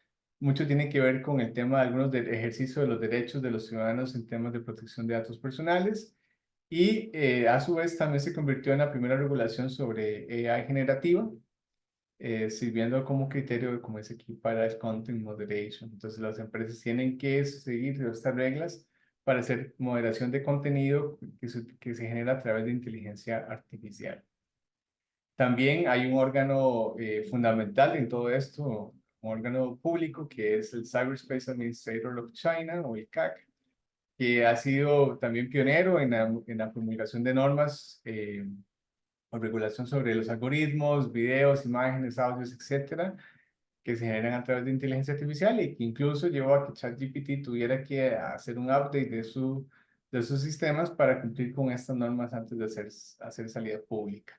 Speaker 3: Mucho tiene que ver con el tema de algunos ejercicios de los derechos de los ciudadanos en temas de protección de datos personales. Y a su vez también se convirtió en la primera regulación sobre AI generativa, sirviendo como criterio, como es aquí, para el content moderation. Entonces las empresas tienen que seguir estas reglas para hacer moderación de contenido que se genera a través de inteligencia artificial. También hay un órgano fundamental en todo esto, un órgano público que es el Cyberspace Administrator of China, o el CAC, que ha sido también pionero en la promulgación de normas o regulación sobre los algoritmos, videos, imágenes, audios, etcétera, que se generan a través de inteligencia artificial y que incluso llevó a que ChatGPT tuviera que hacer un update de sus sistemas para cumplir con estas normas antes de hacer salida pública.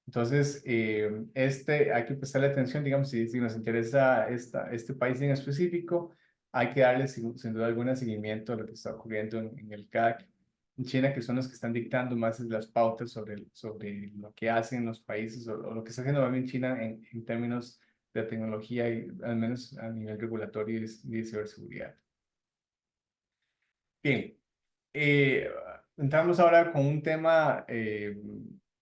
Speaker 3: Entonces, hay que prestarle atención, digamos, si nos interesa este país en específico, hay que darle sin duda alguna seguimiento a lo que está ocurriendo en el CAC, en China, que son los que están dictando más las pautas sobre lo que hacen los países o lo que está haciendo también China en términos de tecnología y al menos a nivel regulatorio y de ciberseguridad. Bien, entramos ahora con un tema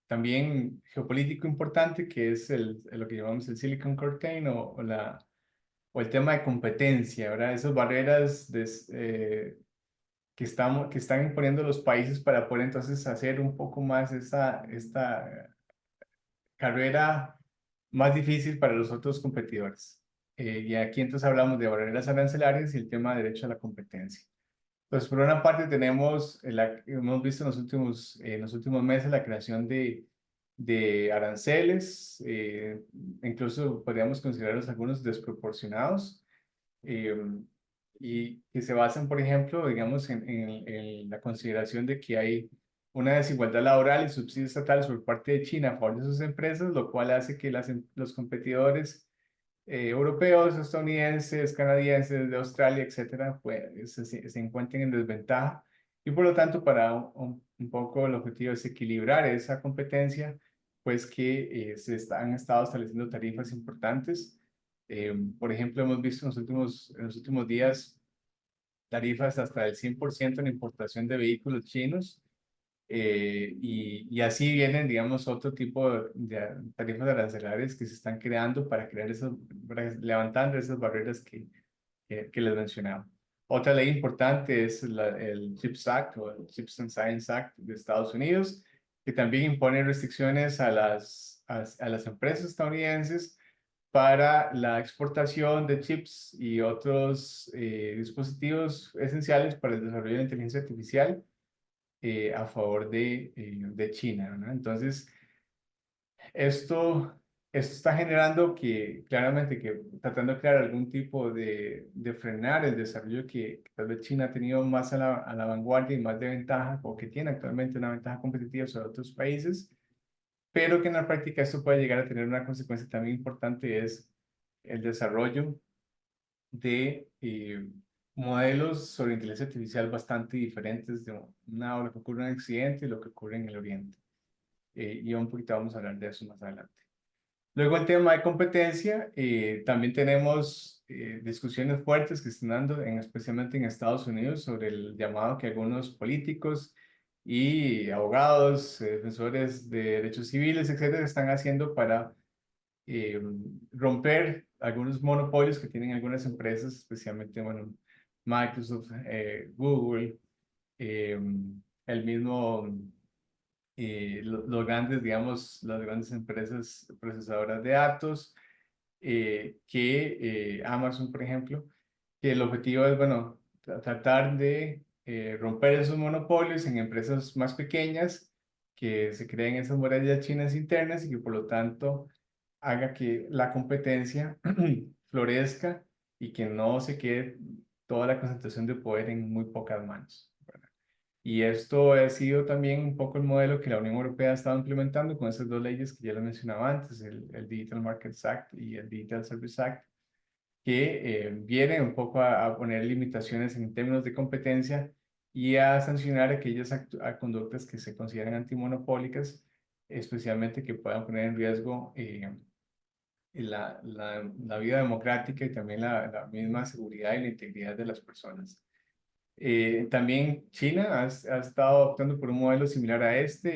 Speaker 3: también geopolítico importante, que es lo que llamamos el Silicon Curtain o el tema de competencia, ¿verdad? Esas barreras que están imponiendo los países para poder entonces hacer un poco más esta carrera más difícil para los otros competidores. Y aquí entonces hablamos de barreras arancelarias y el tema de derecho a la competencia. Pues por una parte hemos visto en los últimos meses la creación de aranceles, incluso podríamos considerarlos algunos desproporcionados, y que se basan, por ejemplo, digamos, en la consideración de que hay una desigualdad laboral y subsidios estatales por parte de China a favor de sus empresas, lo cual hace que los competidores europeos, estadounidenses, canadienses, de Australia, etcétera, pues se encuentren en desventaja. Y por lo tanto, para un poco el objetivo es equilibrar esa competencia, pues que han estado estableciendo tarifas importantes. Por ejemplo, hemos visto en los últimos días tarifas hasta del 100% en importación de vehículos chinos, y así vienen, digamos, otro tipo de tarifas arancelarias que se están creando para crear levantando esas barreras que les mencionaba. Otra ley importante es el CHIPS Act o el Chips and Science Act de Estados Unidos, que también impone restricciones a las empresas estadounidenses para la exportación de chips y otros dispositivos esenciales para el desarrollo de la inteligencia artificial a favor de China, ¿no? Entonces, esto está generando que claramente que tratando de crear algún tipo de frenar el desarrollo que tal vez China ha tenido más a la vanguardia y más de ventaja, o que tiene actualmente una ventaja competitiva sobre otros países, pero que en la práctica esto puede llegar a tener una consecuencia también importante, es el desarrollo de modelos sobre inteligencia artificial bastante diferentes de lo que ocurre en Occidente y lo que ocurre en el Oriente. Y un poquito vamos a hablar de eso más adelante. Luego el tema de competencia, también tenemos discusiones fuertes que están dando, especialmente en Estados Unidos, sobre el llamado que algunos políticos y abogados, defensores de derechos civiles, etcétera, están haciendo para romper algunos monopolios que tienen algunas empresas, especialmente, bueno, Microsoft, Google, el mismo, los grandes, digamos, las grandes empresas procesadoras de datos, Amazon, por ejemplo, que el objetivo es, bueno, tratar de romper esos monopolios en empresas más pequeñas, que se creen esas murallas chinas internas y que por lo tanto haga que la competencia florezca y que no se quede toda la concentración de poder en muy pocas manos, ¿verdad? Y esto ha sido también un poco el modelo que la Unión Europea ha estado implementando con esas dos leyes que ya lo mencionaba antes, el Digital Markets Act y el Digital Services Act, que vienen un poco a poner limitaciones en términos de competencia y a sancionar aquellas conductas que se consideran antimonopólicas, especialmente que puedan poner en riesgo la vida democrática y también la misma seguridad y la integridad de las personas. También China ha estado optando por un modelo similar a este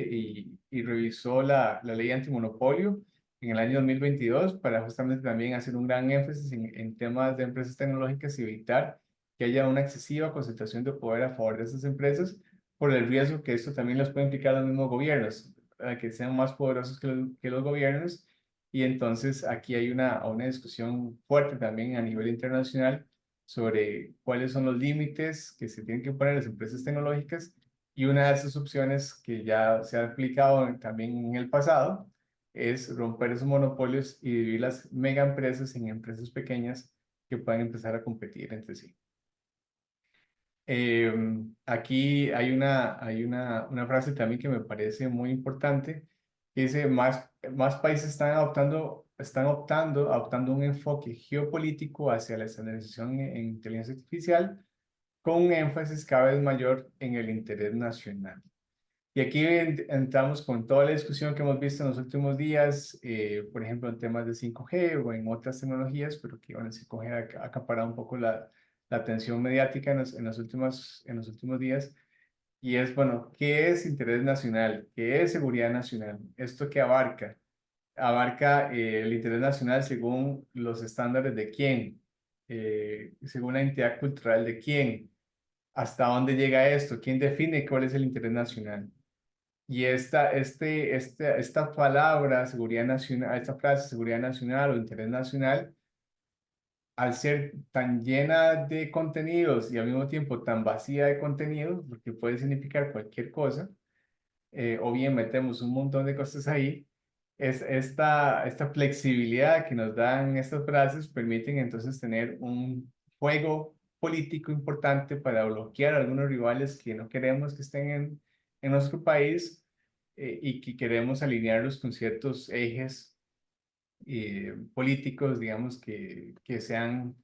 Speaker 3: y revisó la ley antimonopolio en el año 2022 para justamente también hacer un gran énfasis en temas de empresas tecnológicas y evitar que haya una excesiva concentración de poder a favor de esas empresas por el riesgo que esto también les puede implicar a los mismos gobiernos, que sean más poderosos que los gobiernos. Y entonces aquí hay una discusión fuerte también a nivel internacional sobre cuáles son los límites que se tienen que poner las empresas tecnológicas, y una de esas opciones que ya se ha aplicado también en el pasado es romper esos monopolios y dividir las mega empresas en empresas pequeñas que puedan empezar a competir entre sí. Aquí hay una frase también que me parece muy importante, que dice, más países adoptando un enfoque geopolítico hacia la estandarización en inteligencia artificial, con un énfasis cada vez mayor en el interés nacional. Y aquí entramos con toda la discusión que hemos visto en los últimos días, por ejemplo, en temas de 5G o en otras tecnologías, pero que bueno, el 5G ha acaparado un poco la atención mediática en los últimos días. Y es, bueno, ¿qué es interés nacional? ¿Qué es seguridad nacional? ¿Esto qué abarca? Abarca el interés nacional según los estándares de quién, según la entidad cultural de quién, hasta dónde llega esto, quién define cuál es el interés nacional. Y esta palabra, seguridad nacional, esta frase, seguridad nacional o interés nacional, al ser tan llena de contenidos y al mismo tiempo tan vacía de contenidos, porque puede significar cualquier cosa, o bien metemos un montón de cosas ahí, esta flexibilidad que nos dan estas frases permiten entonces tener un juego político importante para bloquear a algunos rivales que no queremos que estén en nuestro país y que queremos alinearlos con ciertos ejes políticos, digamos, que sean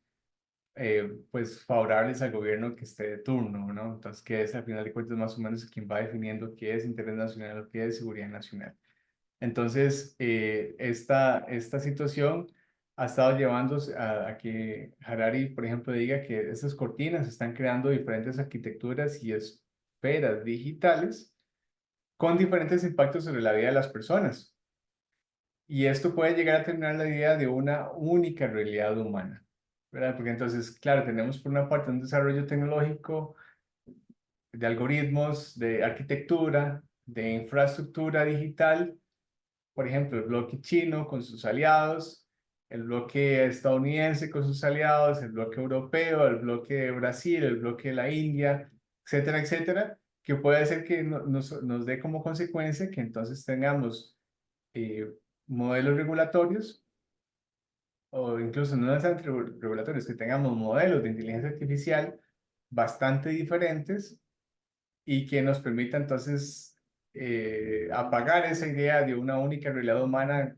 Speaker 3: pues favorables al gobierno que esté de turno, ¿no? Entonces, que es al final de cuentas más o menos quien va definiendo qué es interés nacional o qué es seguridad nacional. Entonces, esta situación ha estado llevando a que Harari, por ejemplo, diga que esas cortinas están creando diferentes arquitecturas y esferas digitales con diferentes impactos sobre la vida de las personas. Y esto puede llegar a tener la idea de una única realidad humana, ¿verdad? Porque entonces, claro, tenemos por una parte un desarrollo tecnológico de algoritmos, de arquitectura, de infraestructura digital, por ejemplo, el bloque chino con sus aliados, el bloque estadounidense con sus aliados, el bloque europeo, el bloque de Brasil, el bloque de la India, etcétera, etcétera, que puede ser que nos dé como consecuencia que entonces tengamos modelos regulatorios o incluso no necesariamente regulatorios, que tengamos modelos de inteligencia artificial bastante diferentes y que nos permita entonces apagar esa idea de una única realidad humana,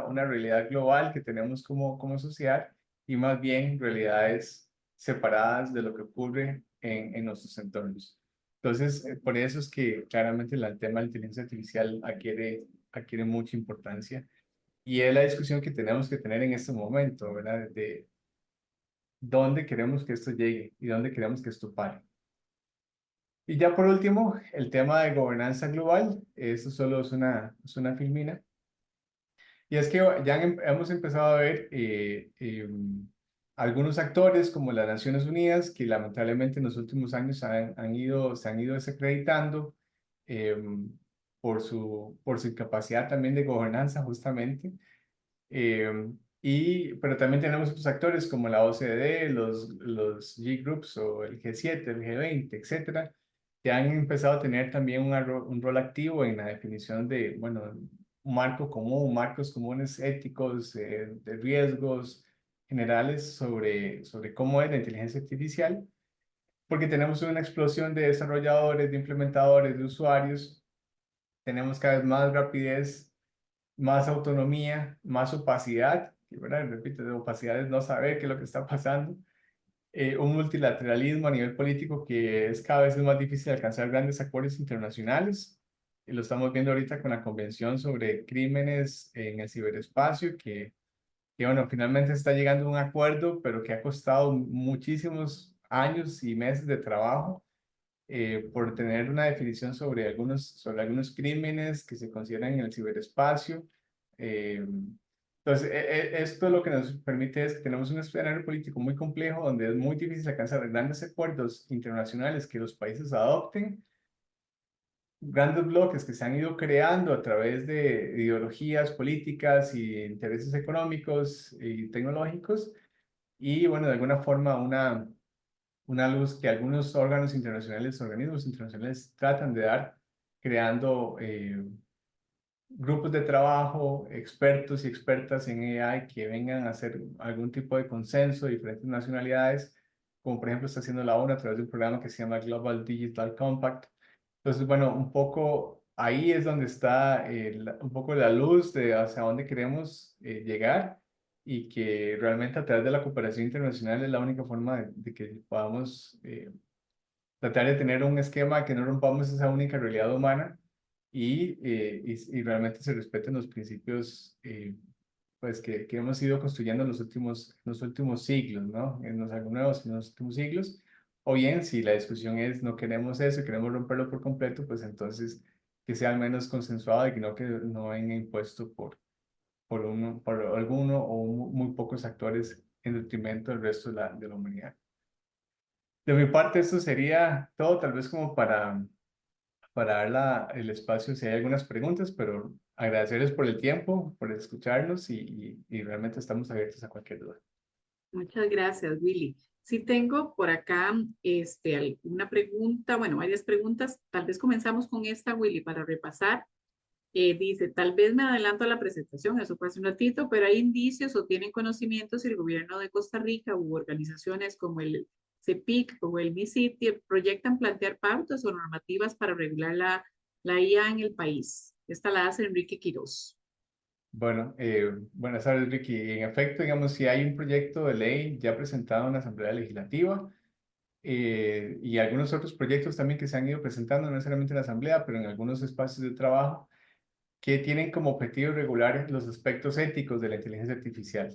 Speaker 3: una realidad global que tenemos como sociedad y más bien realidades separadas de lo que ocurre en nuestros entornos. Entonces, por eso es que claramente el tema de la inteligencia artificial adquiere mucha importancia y es la discusión que tenemos que tener en este momento, ¿verdad? De dónde queremos que esto llegue y dónde queremos que esto pare. Y ya por último, el tema de gobernanza global, eso solo es una filmina. Y es que ya hemos empezado a ver algunos actores como las Naciones Unidas que lamentablemente en los últimos años se han ido desacreditando por su incapacidad también de gobernanza justamente. Pero también tenemos otros actores como la OCDE, los G-Groups o el G7, el G20, etcétera, que han empezado a tener también un rol activo en la definición de, bueno, un marco común, marcos comunes éticos, de riesgos generales sobre cómo es la inteligencia artificial, porque tenemos una explosión de desarrolladores, de implementadores, de usuarios, tenemos cada vez más rapidez, más autonomía, más opacidad, ¿verdad? Repito, de opacidad es no saber qué es lo que está pasando, un multilateralismo a nivel político que es cada vez más difícil alcanzar grandes acuerdos internacionales, y lo estamos viendo ahorita con la Convención sobre Crímenes en el Ciberespacio, que bueno, finalmente está llegando a un acuerdo, pero que ha costado muchísimos años y meses de trabajo por tener una definición sobre algunos crímenes que se consideran en el ciberespacio. Entonces, esto lo que nos permite es que tenemos un escenario político muy complejo donde es muy difícil alcanzar grandes acuerdos internacionales que los países adopten, grandes bloques que se han ido creando a través de ideologías políticas y intereses económicos y tecnológicos, y bueno, de alguna forma una luz que algunos organismos internacionales tratan de dar, creando grupos de trabajo, expertos y expertas en AI que vengan a hacer algún tipo de consenso de diferentes nacionalidades, como por ejemplo está haciendo la ONU a través de un programa que se llama Global Digital Compact. Entonces, bueno, un poco ahí es donde está un poco la luz de hacia dónde queremos llegar, y que realmente a través de la cooperación internacional es la única forma de que podamos tratar de tener un esquema que no rompamos esa única realidad humana y realmente se respeten los principios pues que hemos ido construyendo en los últimos siglos, ¿no? En los algo nuevos en los últimos siglos. O bien, si la discusión es no queremos eso, queremos romperlo por completo, pues entonces que sea al menos consensuado y que no venga impuesto por alguno o muy pocos actores en detrimento del resto de la humanidad. De mi parte, esto sería todo, tal vez como para dar el espacio si hay algunas preguntas, pero agradecerles por el tiempo, por escucharnos y realmente estamos abiertos a cualquier duda.
Speaker 2: Muchas gracias, Willy. Sí tengo por acá alguna pregunta, bueno, varias preguntas. Tal vez comenzamos con esta, Willy, para repasar. Dice, tal vez me adelanto a la presentación, eso fue hace un ratito, pero hay indicios o tienen conocimiento si el gobierno de Costa Rica u organizaciones como el CEPIC o el MISIT proyectan plantear pautas o normativas para regular la IA en el país. Esta la hace Enrique Quiroz.
Speaker 3: Bueno, buenas tardes, Ricky. En efecto, digamos, si hay un proyecto de ley ya presentado en la Asamblea Legislativa y algunos otros proyectos también que se han ido presentando, no necesariamente en la Asamblea, pero en algunos espacios de trabajo, que tienen como objetivo regular los aspectos éticos de la inteligencia artificial,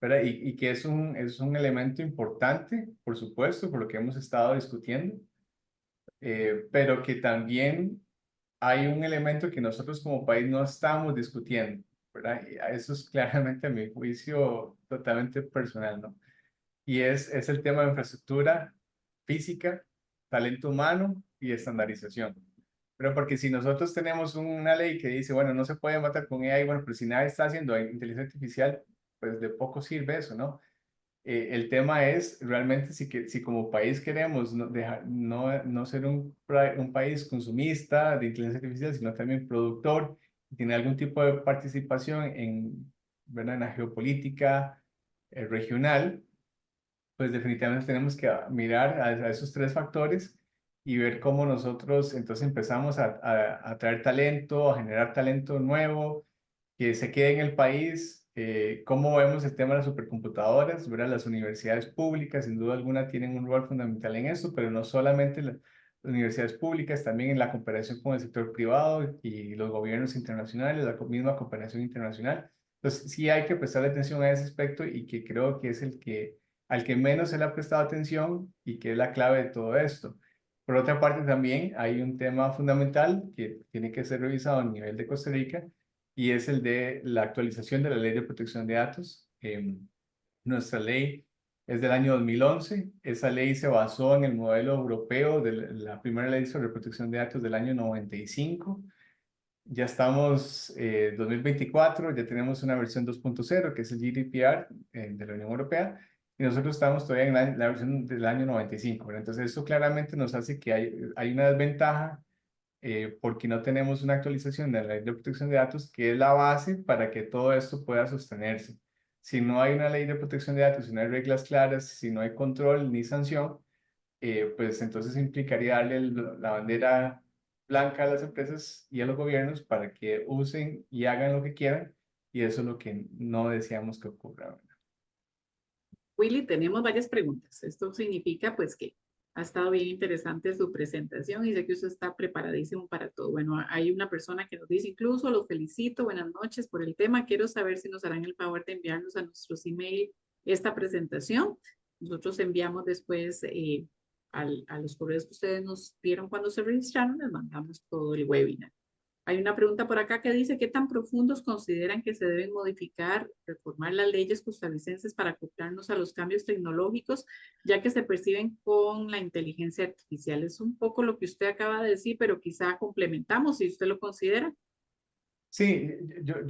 Speaker 3: ¿verdad? Y que es un elemento importante, por supuesto, por lo que hemos estado discutiendo, pero que también hay un elemento que nosotros como país no estamos discutiendo, ¿verdad? Y eso es claramente a mi juicio totalmente personal, ¿no? Y es el tema de infraestructura física, talento humano y estandarización. Pero porque si nosotros tenemos una ley que dice, bueno, no se puede matar con AI, bueno, pero si nadie está haciendo inteligencia artificial, pues de poco sirve eso, ¿no? El tema es realmente si como país queremos no ser un país consumista de inteligencia artificial, sino también productor, y tiene algún tipo de participación ¿verdad? En la geopolítica regional, pues definitivamente tenemos que mirar a esos tres factores y ver cómo nosotros entonces empezamos a traer talento, a generar talento nuevo, que se quede en el país. Cómo vemos el tema de las supercomputadoras, ¿verdad? Las universidades públicas, sin duda alguna, tienen un rol fundamental en eso, pero no solamente las universidades públicas, también en la cooperación con el sector privado y los gobiernos internacionales, la misma cooperación internacional. Entonces, sí hay que prestarle atención a ese aspecto y que creo que es al que menos se le ha prestado atención y que es la clave de todo esto. Por otra parte, también hay un tema fundamental que tiene que ser revisado a nivel de Costa Rica, y es el de la actualización de la Ley de Protección de Datos. Nuestra ley es del año 2011. Esa ley se basó en el modelo europeo de la primera ley sobre protección de datos del año 95. Ya estamos 2024, ya tenemos una versión 2.0, que es el GDPR de la Unión Europea, y nosotros estamos todavía en la versión del año 95, ¿verdad? Entonces, eso claramente nos hace que hay una desventaja porque no tenemos una actualización de la ley de protección de datos, que es la base para que todo esto pueda sostenerse. Si no hay una ley de protección de datos, si no hay reglas claras, si no hay control ni sanción, pues entonces implicaría darle la bandera blanca a las empresas y a los gobiernos para que usen y hagan lo que quieran, y eso es lo que no deseamos que ocurra, ¿verdad?
Speaker 2: Willy, tenemos varias preguntas. Esto significa pues que ha estado bien interesante su presentación y sé que usted está preparadísimo para todo. Bueno, hay una persona que nos dice, incluso los felicito, buenas noches por el tema. Quiero saber si nos harán el favor de enviarnos a nuestros email esta presentación. Nosotros enviamos después a los correos que ustedes nos dieron cuando se registraron, les mandamos todo el webinar. Hay una pregunta por acá que dice, ¿qué tan profundos consideran que se deben modificar, reformar las leyes costarricenses para acoplarnos a los cambios tecnológicos, ya que se perciben con la inteligencia artificial? Es un poco lo que usted acaba de decir, pero quizá complementamos si usted lo considera.
Speaker 3: Sí, yo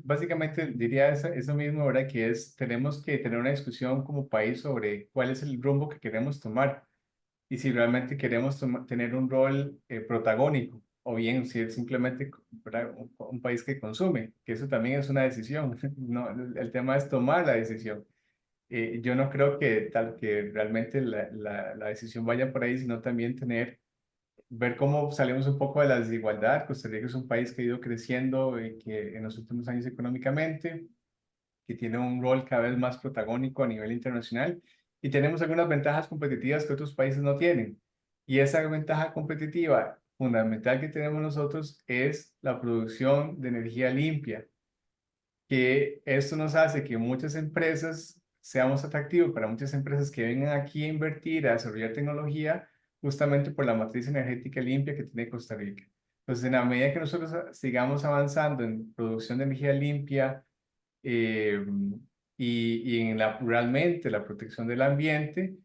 Speaker 3: básicamente diría eso mismo, ¿verdad? Que tenemos que tener una discusión como país sobre cuál es el rumbo que queremos tomar y si realmente queremos tener un rol protagónico, o bien si es simplemente, ¿verdad? Un país que consume, que eso también es una decisión. No, el tema es tomar la decisión. Yo no creo que realmente la decisión vaya por ahí, sino también ver cómo salimos un poco de la desigualdad. Costa Rica es un país que ha ido creciendo que en los últimos años económicamente, que tiene un rol cada vez más protagónico a nivel internacional, y tenemos algunas ventajas competitivas que otros países no tienen. Y esa ventaja competitiva fundamental que tenemos nosotros es la producción de energía limpia, que esto nos hace que muchas empresas seamos atractivos para muchas empresas que vengan aquí a invertir, a desarrollar tecnología, justamente por la matriz energética limpia que tiene Costa Rica. Entonces, en la medida que nosotros sigamos avanzando en producción de energía limpia, eh, y en realmente la protección del ambiente,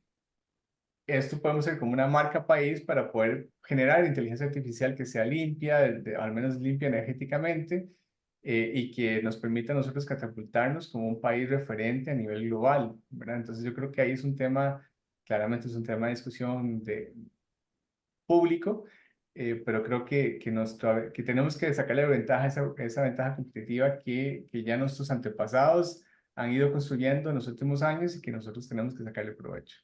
Speaker 3: esto podemos ser como una marca país para poder generar inteligencia artificial que sea limpia, al menos limpia energéticamente, y que nos permita a nosotros catapultarnos como un país referente a nivel global, ¿verdad? Entonces yo creo que ahí es un tema, claramente es un tema de discusión público, pero creo que tenemos que sacarle ventaja a esa ventaja competitiva que ya nuestros antepasados han ido construyendo en los últimos años y que nosotros tenemos que sacarle provecho.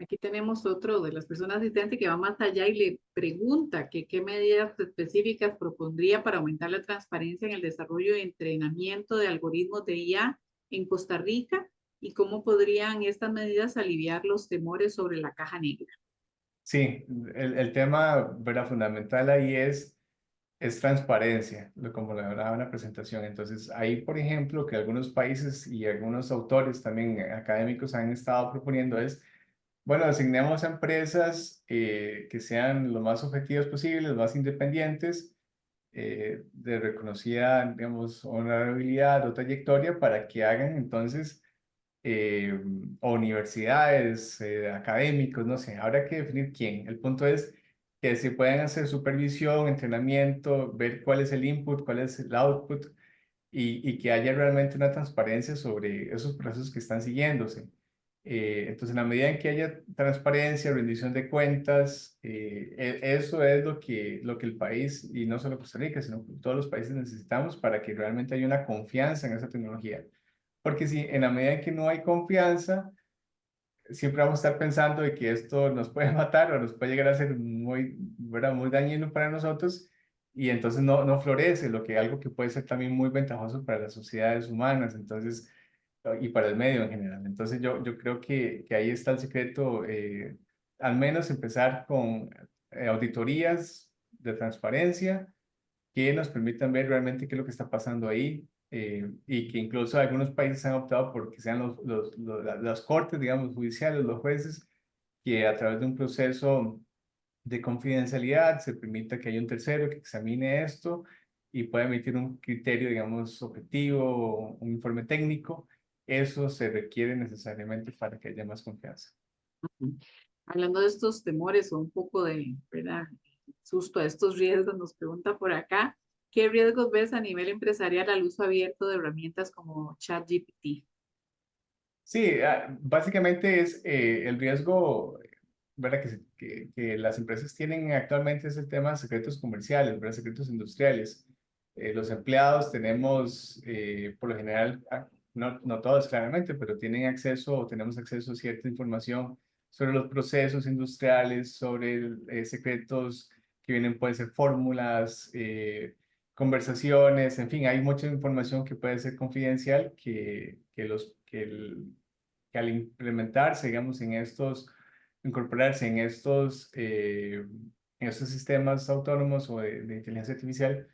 Speaker 2: Aquí tenemos otro de las personas asistentes que va más allá y le pregunta que qué medidas específicas propondría para aumentar la transparencia en el desarrollo y entrenamiento de algoritmos de IA en Costa Rica y cómo podrían estas medidas aliviar los temores sobre la caja negra.
Speaker 3: Sí, el tema, ¿verdad? Fundamental ahí es transparencia, como lo hablaba en la presentación. Entonces, ahí, por ejemplo, que algunos países y algunos autores también académicos han estado proponiendo es, bueno, asignemos a empresas que sean lo más objetivas posibles, más independientes, de reconocida, digamos, honorabilidad o trayectoria para que hagan entonces, o universidades, académicos, no sé, habrá que definir quién. El punto es que se pueden hacer supervisión, entrenamiento, ver cuál es el input, cuál es el output y que haya realmente una transparencia sobre esos procesos que están siguiéndose. Entonces, en la medida en que haya transparencia, rendición de cuentas, eso es lo que el país, y no solo Costa Rica, sino todos los países necesitamos para que realmente haya una confianza en esa tecnología. Porque si en la medida en que no hay confianza, siempre vamos a estar pensando de que esto nos puede matar o nos puede llegar a ser muy, ¿verdad? Muy dañino para nosotros y entonces no florece, lo que algo que puede ser también muy ventajoso para las sociedades humanas, entonces, y para el medio en general. Entonces yo creo que ahí está el secreto, al menos empezar con auditorías de transparencia que nos permitan ver realmente qué es lo que está pasando ahí, y que incluso algunos países han optado por que sean las cortes, digamos, judiciales, los jueces, que a través de un proceso de confidencialidad se permita que haya un tercero que examine esto y pueda emitir un criterio, digamos, objetivo, un informe técnico. Eso se requiere necesariamente para que haya más confianza.
Speaker 2: Hablando de estos temores o un poco de, ¿verdad? Susto a estos riesgos, nos pregunta por acá, ¿qué riesgos ves a nivel empresarial al uso abierto de herramientas como ChatGPT?
Speaker 3: Sí, básicamente es el riesgo, ¿verdad? Que las empresas tienen actualmente es el tema de secretos comerciales, ¿verdad? Secretos industriales. Los empleados tenemos, por lo general, no todos claramente, pero tienen acceso o tenemos acceso a cierta información sobre los procesos industriales, sobre secretos que vienen, pueden ser fórmulas, conversaciones, en fin, hay mucha información que puede ser confidencial que al implementarse, digamos, incorporarse en estos sistemas autónomos o de inteligencia artificial,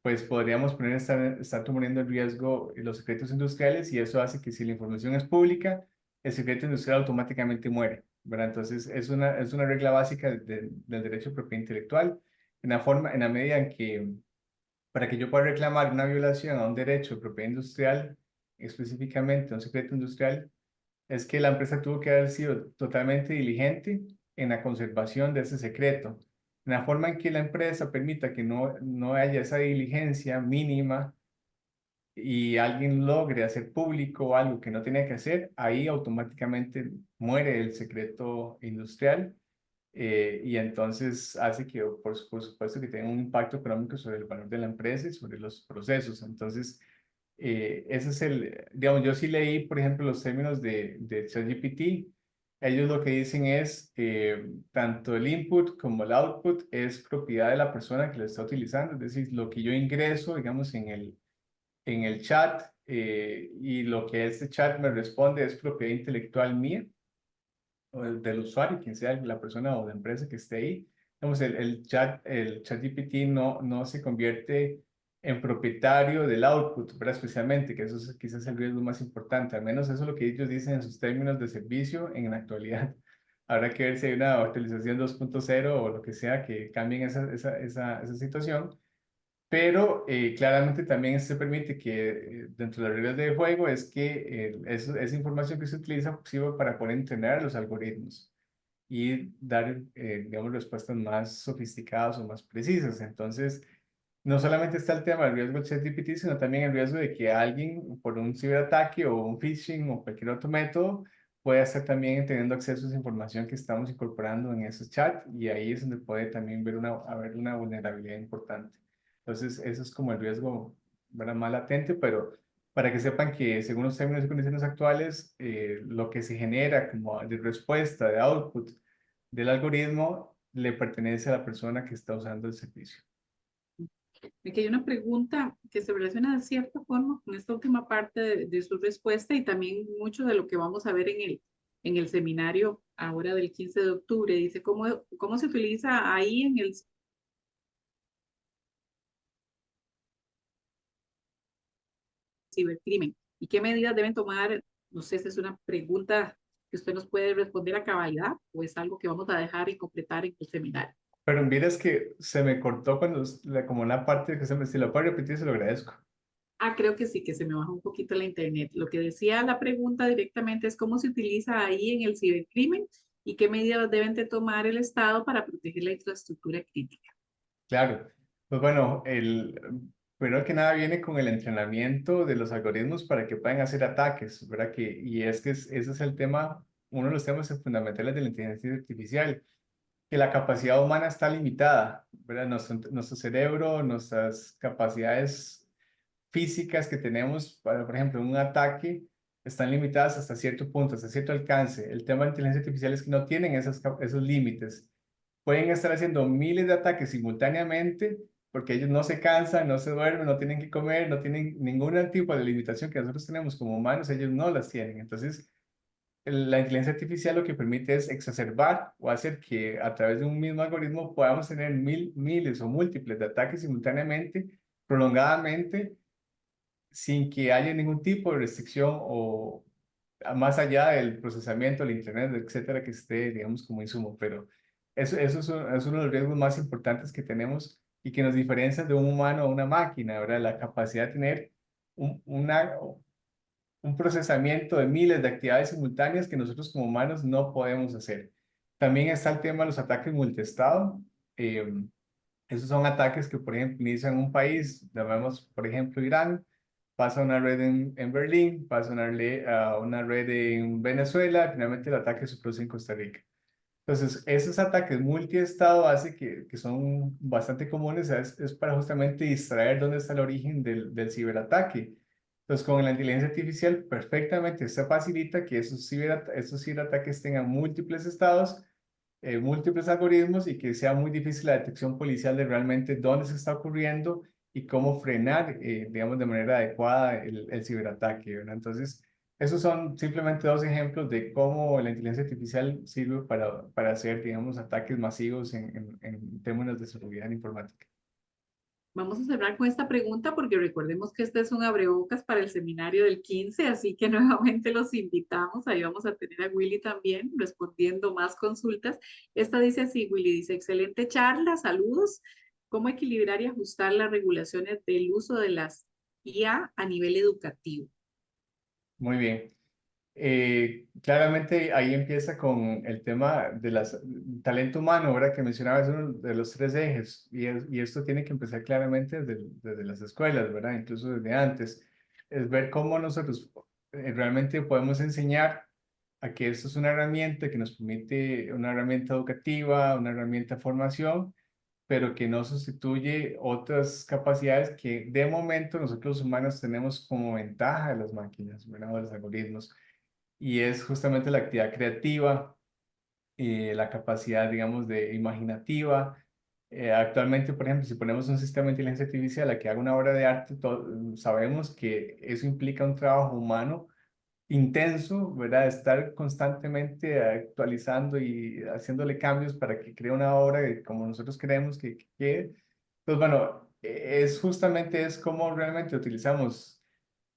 Speaker 3: pues podríamos estar tomando en riesgo los secretos industriales y eso hace que si la información es pública, el secreto industrial automáticamente muere, ¿verdad? Entonces es una regla básica del derecho de propiedad intelectual, en la medida en que para que yo pueda reclamar una violación a un derecho de propiedad industrial, específicamente a un secreto industrial, es que la empresa tuvo que haber sido totalmente diligente en la conservación de ese secreto. En la forma en que la empresa permita que no haya esa diligencia mínima y alguien logre hacer público algo que no tenía que hacer, ahí automáticamente muere el secreto industrial, y entonces hace que, por supuesto, que tenga un impacto económico sobre el valor de la empresa y sobre los procesos. Entonces, ese es digamos, yo sí leí, por ejemplo, los términos de ChatGPT. Ellos lo que dicen es, tanto el input como el output es propiedad de la persona que lo está utilizando, es decir, lo que yo ingreso, digamos, en el chat, y lo que este chat me responde es propiedad intelectual mía o del usuario, quien sea la persona o la empresa que esté ahí. Digamos, el chat GPT no se convierte en propietario del output, ¿verdad? Especialmente, que eso es quizás el riesgo más importante, al menos eso es lo que ellos dicen en sus términos de servicio en la actualidad. Habrá que ver si hay una actualización 2.0 o lo que sea que cambien esa situación, pero claramente también se permite que, dentro de las reglas de juego es que esa información que se utiliza sirva para poder entrenar los algoritmos y dar, digamos, respuestas más sofisticadas o más precisas. Entonces, no solamente está el tema del riesgo del ChatGPT, sino también el riesgo de que alguien, por un ciberataque o un phishing o cualquier otro método, pueda estar también teniendo acceso a esa información que estamos incorporando en ese chat, y ahí es donde puede también haber una vulnerabilidad importante. Entonces, eso es como el riesgo, ¿verdad?, más latente, pero para que sepan que según los términos y condiciones actuales, lo que se genera como de respuesta, de output del algoritmo, le pertenece a la persona que está usando el servicio.
Speaker 2: Aquí hay una pregunta que se relaciona de cierta forma con esta última parte de su respuesta y también mucho de lo que vamos a ver en el seminario ahora del 15 de octubre. Dice, ¿cómo se utiliza ahí en el cibercrimen? ¿Y qué medidas deben tomar? No sé si es una pregunta que usted nos puede responder a cabalidad o es algo que vamos a dejar y completar en el seminario.
Speaker 3: Pero miras que se me cortó cuando, como una parte que si lo puede repetir, se lo agradezco.
Speaker 2: Ah, creo que sí, que se me baja un poquito la internet. Lo que decía la pregunta directamente es cómo se utiliza ahí en el cibercrimen y qué medidas deben de tomar el Estado para proteger la infraestructura crítica.
Speaker 3: Claro, pues bueno, primero que nada viene con el entrenamiento de los algoritmos para que puedan hacer ataques, ¿verdad? Y es que ese es el tema, uno de los temas fundamentales de la inteligencia artificial, que la capacidad humana está limitada, ¿verdad? Nuestro cerebro, nuestras capacidades físicas que tenemos para, por ejemplo, un ataque, están limitadas hasta cierto punto, hasta cierto alcance. El tema de inteligencia artificial es que no tienen esos límites. Pueden estar haciendo miles de ataques simultáneamente porque ellos no se cansan, no se duermen, no tienen que comer, no tienen ningún tipo de limitación que nosotros tenemos como humanos, ellos no las tienen. Entonces, la inteligencia artificial lo que permite es exacerbar o hacer que a través de un mismo algoritmo podamos tener miles o múltiples de ataques simultáneamente, prolongadamente, sin que haya ningún tipo de restricción o más allá del procesamiento, el internet, etcétera, que esté, digamos, como insumo. Pero eso es uno de los riesgos más importantes que tenemos y que nos diferencia de un humano a una máquina, ¿verdad? La capacidad de tener un procesamiento de miles de actividades simultáneas que nosotros como humanos no podemos hacer. También está el tema de los ataques multiestado. Eh, Esos son ataques que, por ejemplo, inician un país, llamemos, por ejemplo, Irán, pasa una red en Berlín, pasa una red en Venezuela, finalmente el ataque se produce en Costa Rica. Entonces, esos ataques multiestado hace que son bastante comunes, es para justamente distraer dónde está el origen del ciberataque. Entonces, con la inteligencia artificial, perfectamente se facilita que esos ciberataques tengan múltiples estados, múltiples algoritmos y que sea muy difícil la detección policial de realmente dónde se está ocurriendo y cómo frenar, digamos, de manera adecuada el ciberataque, ¿verdad? Entonces, esos son simplemente dos ejemplos de cómo la inteligencia artificial sirve para hacer, digamos, ataques masivos en términos de seguridad informática.
Speaker 2: Vamos a cerrar con esta pregunta porque recordemos que este es un abrebocas para el seminario del 15, así que nuevamente los invitamos. Ahí vamos a tener a Willy también respondiendo más consultas. Esta dice así, Willy dice, excelente charla, saludos. ¿Cómo equilibrar y ajustar las regulaciones del uso de las IA a nivel educativo?
Speaker 3: Muy bien. Claramente ahí empieza con el tema del talento humano, ¿verdad? Que mencionaba, es uno de los tres ejes y esto tiene que empezar claramente desde las escuelas, ¿verdad? Incluso desde antes. Es ver cómo nosotros realmente podemos enseñar a que esto es una herramienta que nos permite, una herramienta educativa, una herramienta de formación, pero que no sustituye otras capacidades que de momento nosotros los humanos tenemos como ventaja de las máquinas, ¿verdad? O de los algoritmos y es justamente la actividad creativa, la capacidad, digamos, de imaginativa. Actualmente, por ejemplo, si ponemos un sistema de inteligencia artificial a que haga una obra de arte, sabemos que eso implica un trabajo humano intenso, ¿verdad? Estar constantemente actualizando y haciéndole cambios para que cree una obra como nosotros creemos que quede. Pues bueno, es justamente es como realmente utilizamos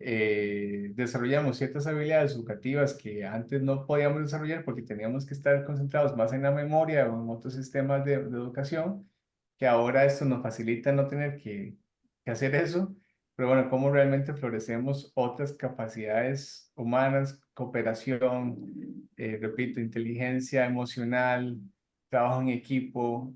Speaker 3: desarrollamos ciertas habilidades educativas que antes no podíamos desarrollar porque teníamos que estar concentrados más en la memoria o en otros sistemas de educación, que ahora esto nos facilita no tener que hacer eso, pero bueno, cómo realmente florecemos otras capacidades humanas, cooperación, repito, inteligencia emocional, trabajo en equipo,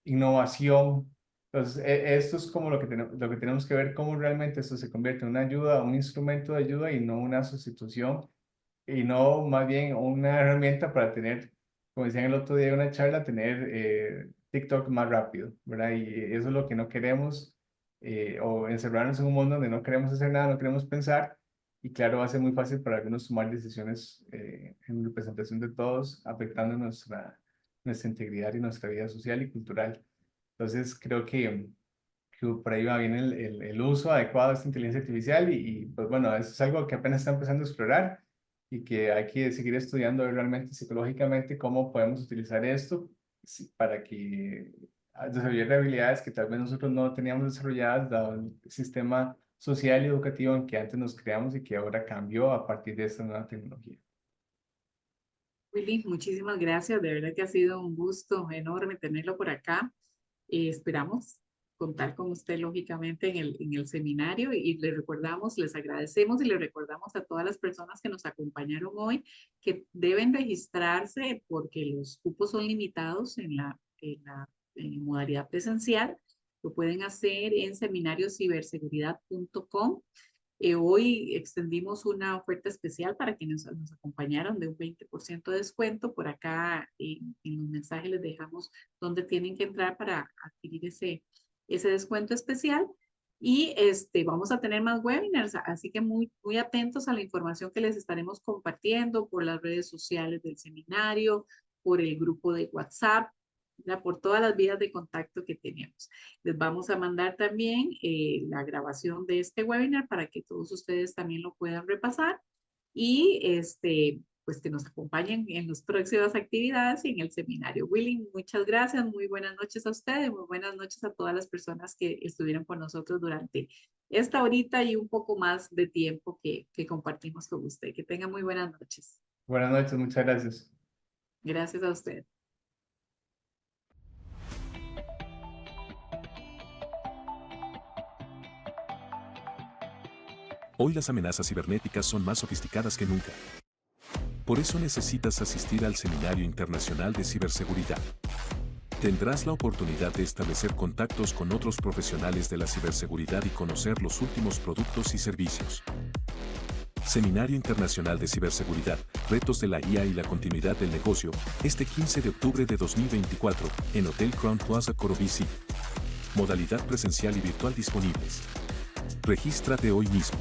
Speaker 3: innovación. Entonces, esto es como lo que tenemos que ver, cómo realmente esto se convierte en una ayuda, un instrumento de ayuda y no una sustitución, y no más bien una herramienta para tener, como decían el otro día en una charla, tener TikTok más rápido, ¿verdad? Y eso es lo que no queremos. o encerrarnos en un mundo donde no queremos hacer nada, no queremos pensar, y claro, va a ser muy fácil para algunos tomar decisiones en representación de todos, afectando nuestra integridad y nuestra vida social y cultural. Entonces, creo que por ahí va bien el uso adecuado de esta inteligencia artificial pues bueno, eso es algo que apenas está empezando a explorar y que hay que seguir estudiando realmente psicológicamente cómo podemos utilizar esto para que desarrollar habilidades que tal vez nosotros no teníamos desarrolladas dado el sistema social y educativo en que antes nos creamos y que ahora cambió a partir de esta nueva tecnología.
Speaker 2: Willy, muchísimas gracias. De verdad que ha sido un gusto enorme tenerlo por acá. Esperamos contar con usted lógicamente en el seminario y le recordamos, les agradecemos y le recordamos a todas las personas que nos acompañaron hoy que deben registrarse porque los cupos son limitados en modalidad presencial. Lo pueden hacer en seminariociberseguridad.com. Hoy extendimos una oferta especial para quienes nos acompañaron de un 20% de descuento. Por acá en los mensajes les dejamos dónde tienen que entrar para adquirir ese descuento especial. Y vamos a tener más webinars, así que muy atentos a la información que les estaremos compartiendo por las redes sociales del seminario, por el grupo de WhatsApp, por todas las vías de contacto que tenemos. Les vamos a mandar también la grabación de este webinar para que todos ustedes también lo puedan repasar y pues que nos acompañen en las próximas actividades y en el seminario. Willy, muchas gracias, muy buenas noches a ustedes, muy buenas noches a todas las personas que estuvieron con nosotros durante esta horita y un poco más de tiempo que compartimos con usted. Que tengan muy buenas noches.
Speaker 3: Buenas noches, muchas gracias.
Speaker 2: Gracias a usted.
Speaker 1: Hoy las amenazas cibernéticas son más sofisticadas que nunca. Por eso necesitas asistir al Seminario Internacional de Ciberseguridad. Tendrás la oportunidad de establecer contactos con otros profesionales de la ciberseguridad y conocer los últimos productos y servicios. Seminario Internacional de Ciberseguridad, Retos de la IA y la Continuidad del Negocio, este 15 de octubre de 2024, en Hotel Crown Plaza Corobici. Modalidad presencial y virtual disponibles. Regístrate hoy mismo.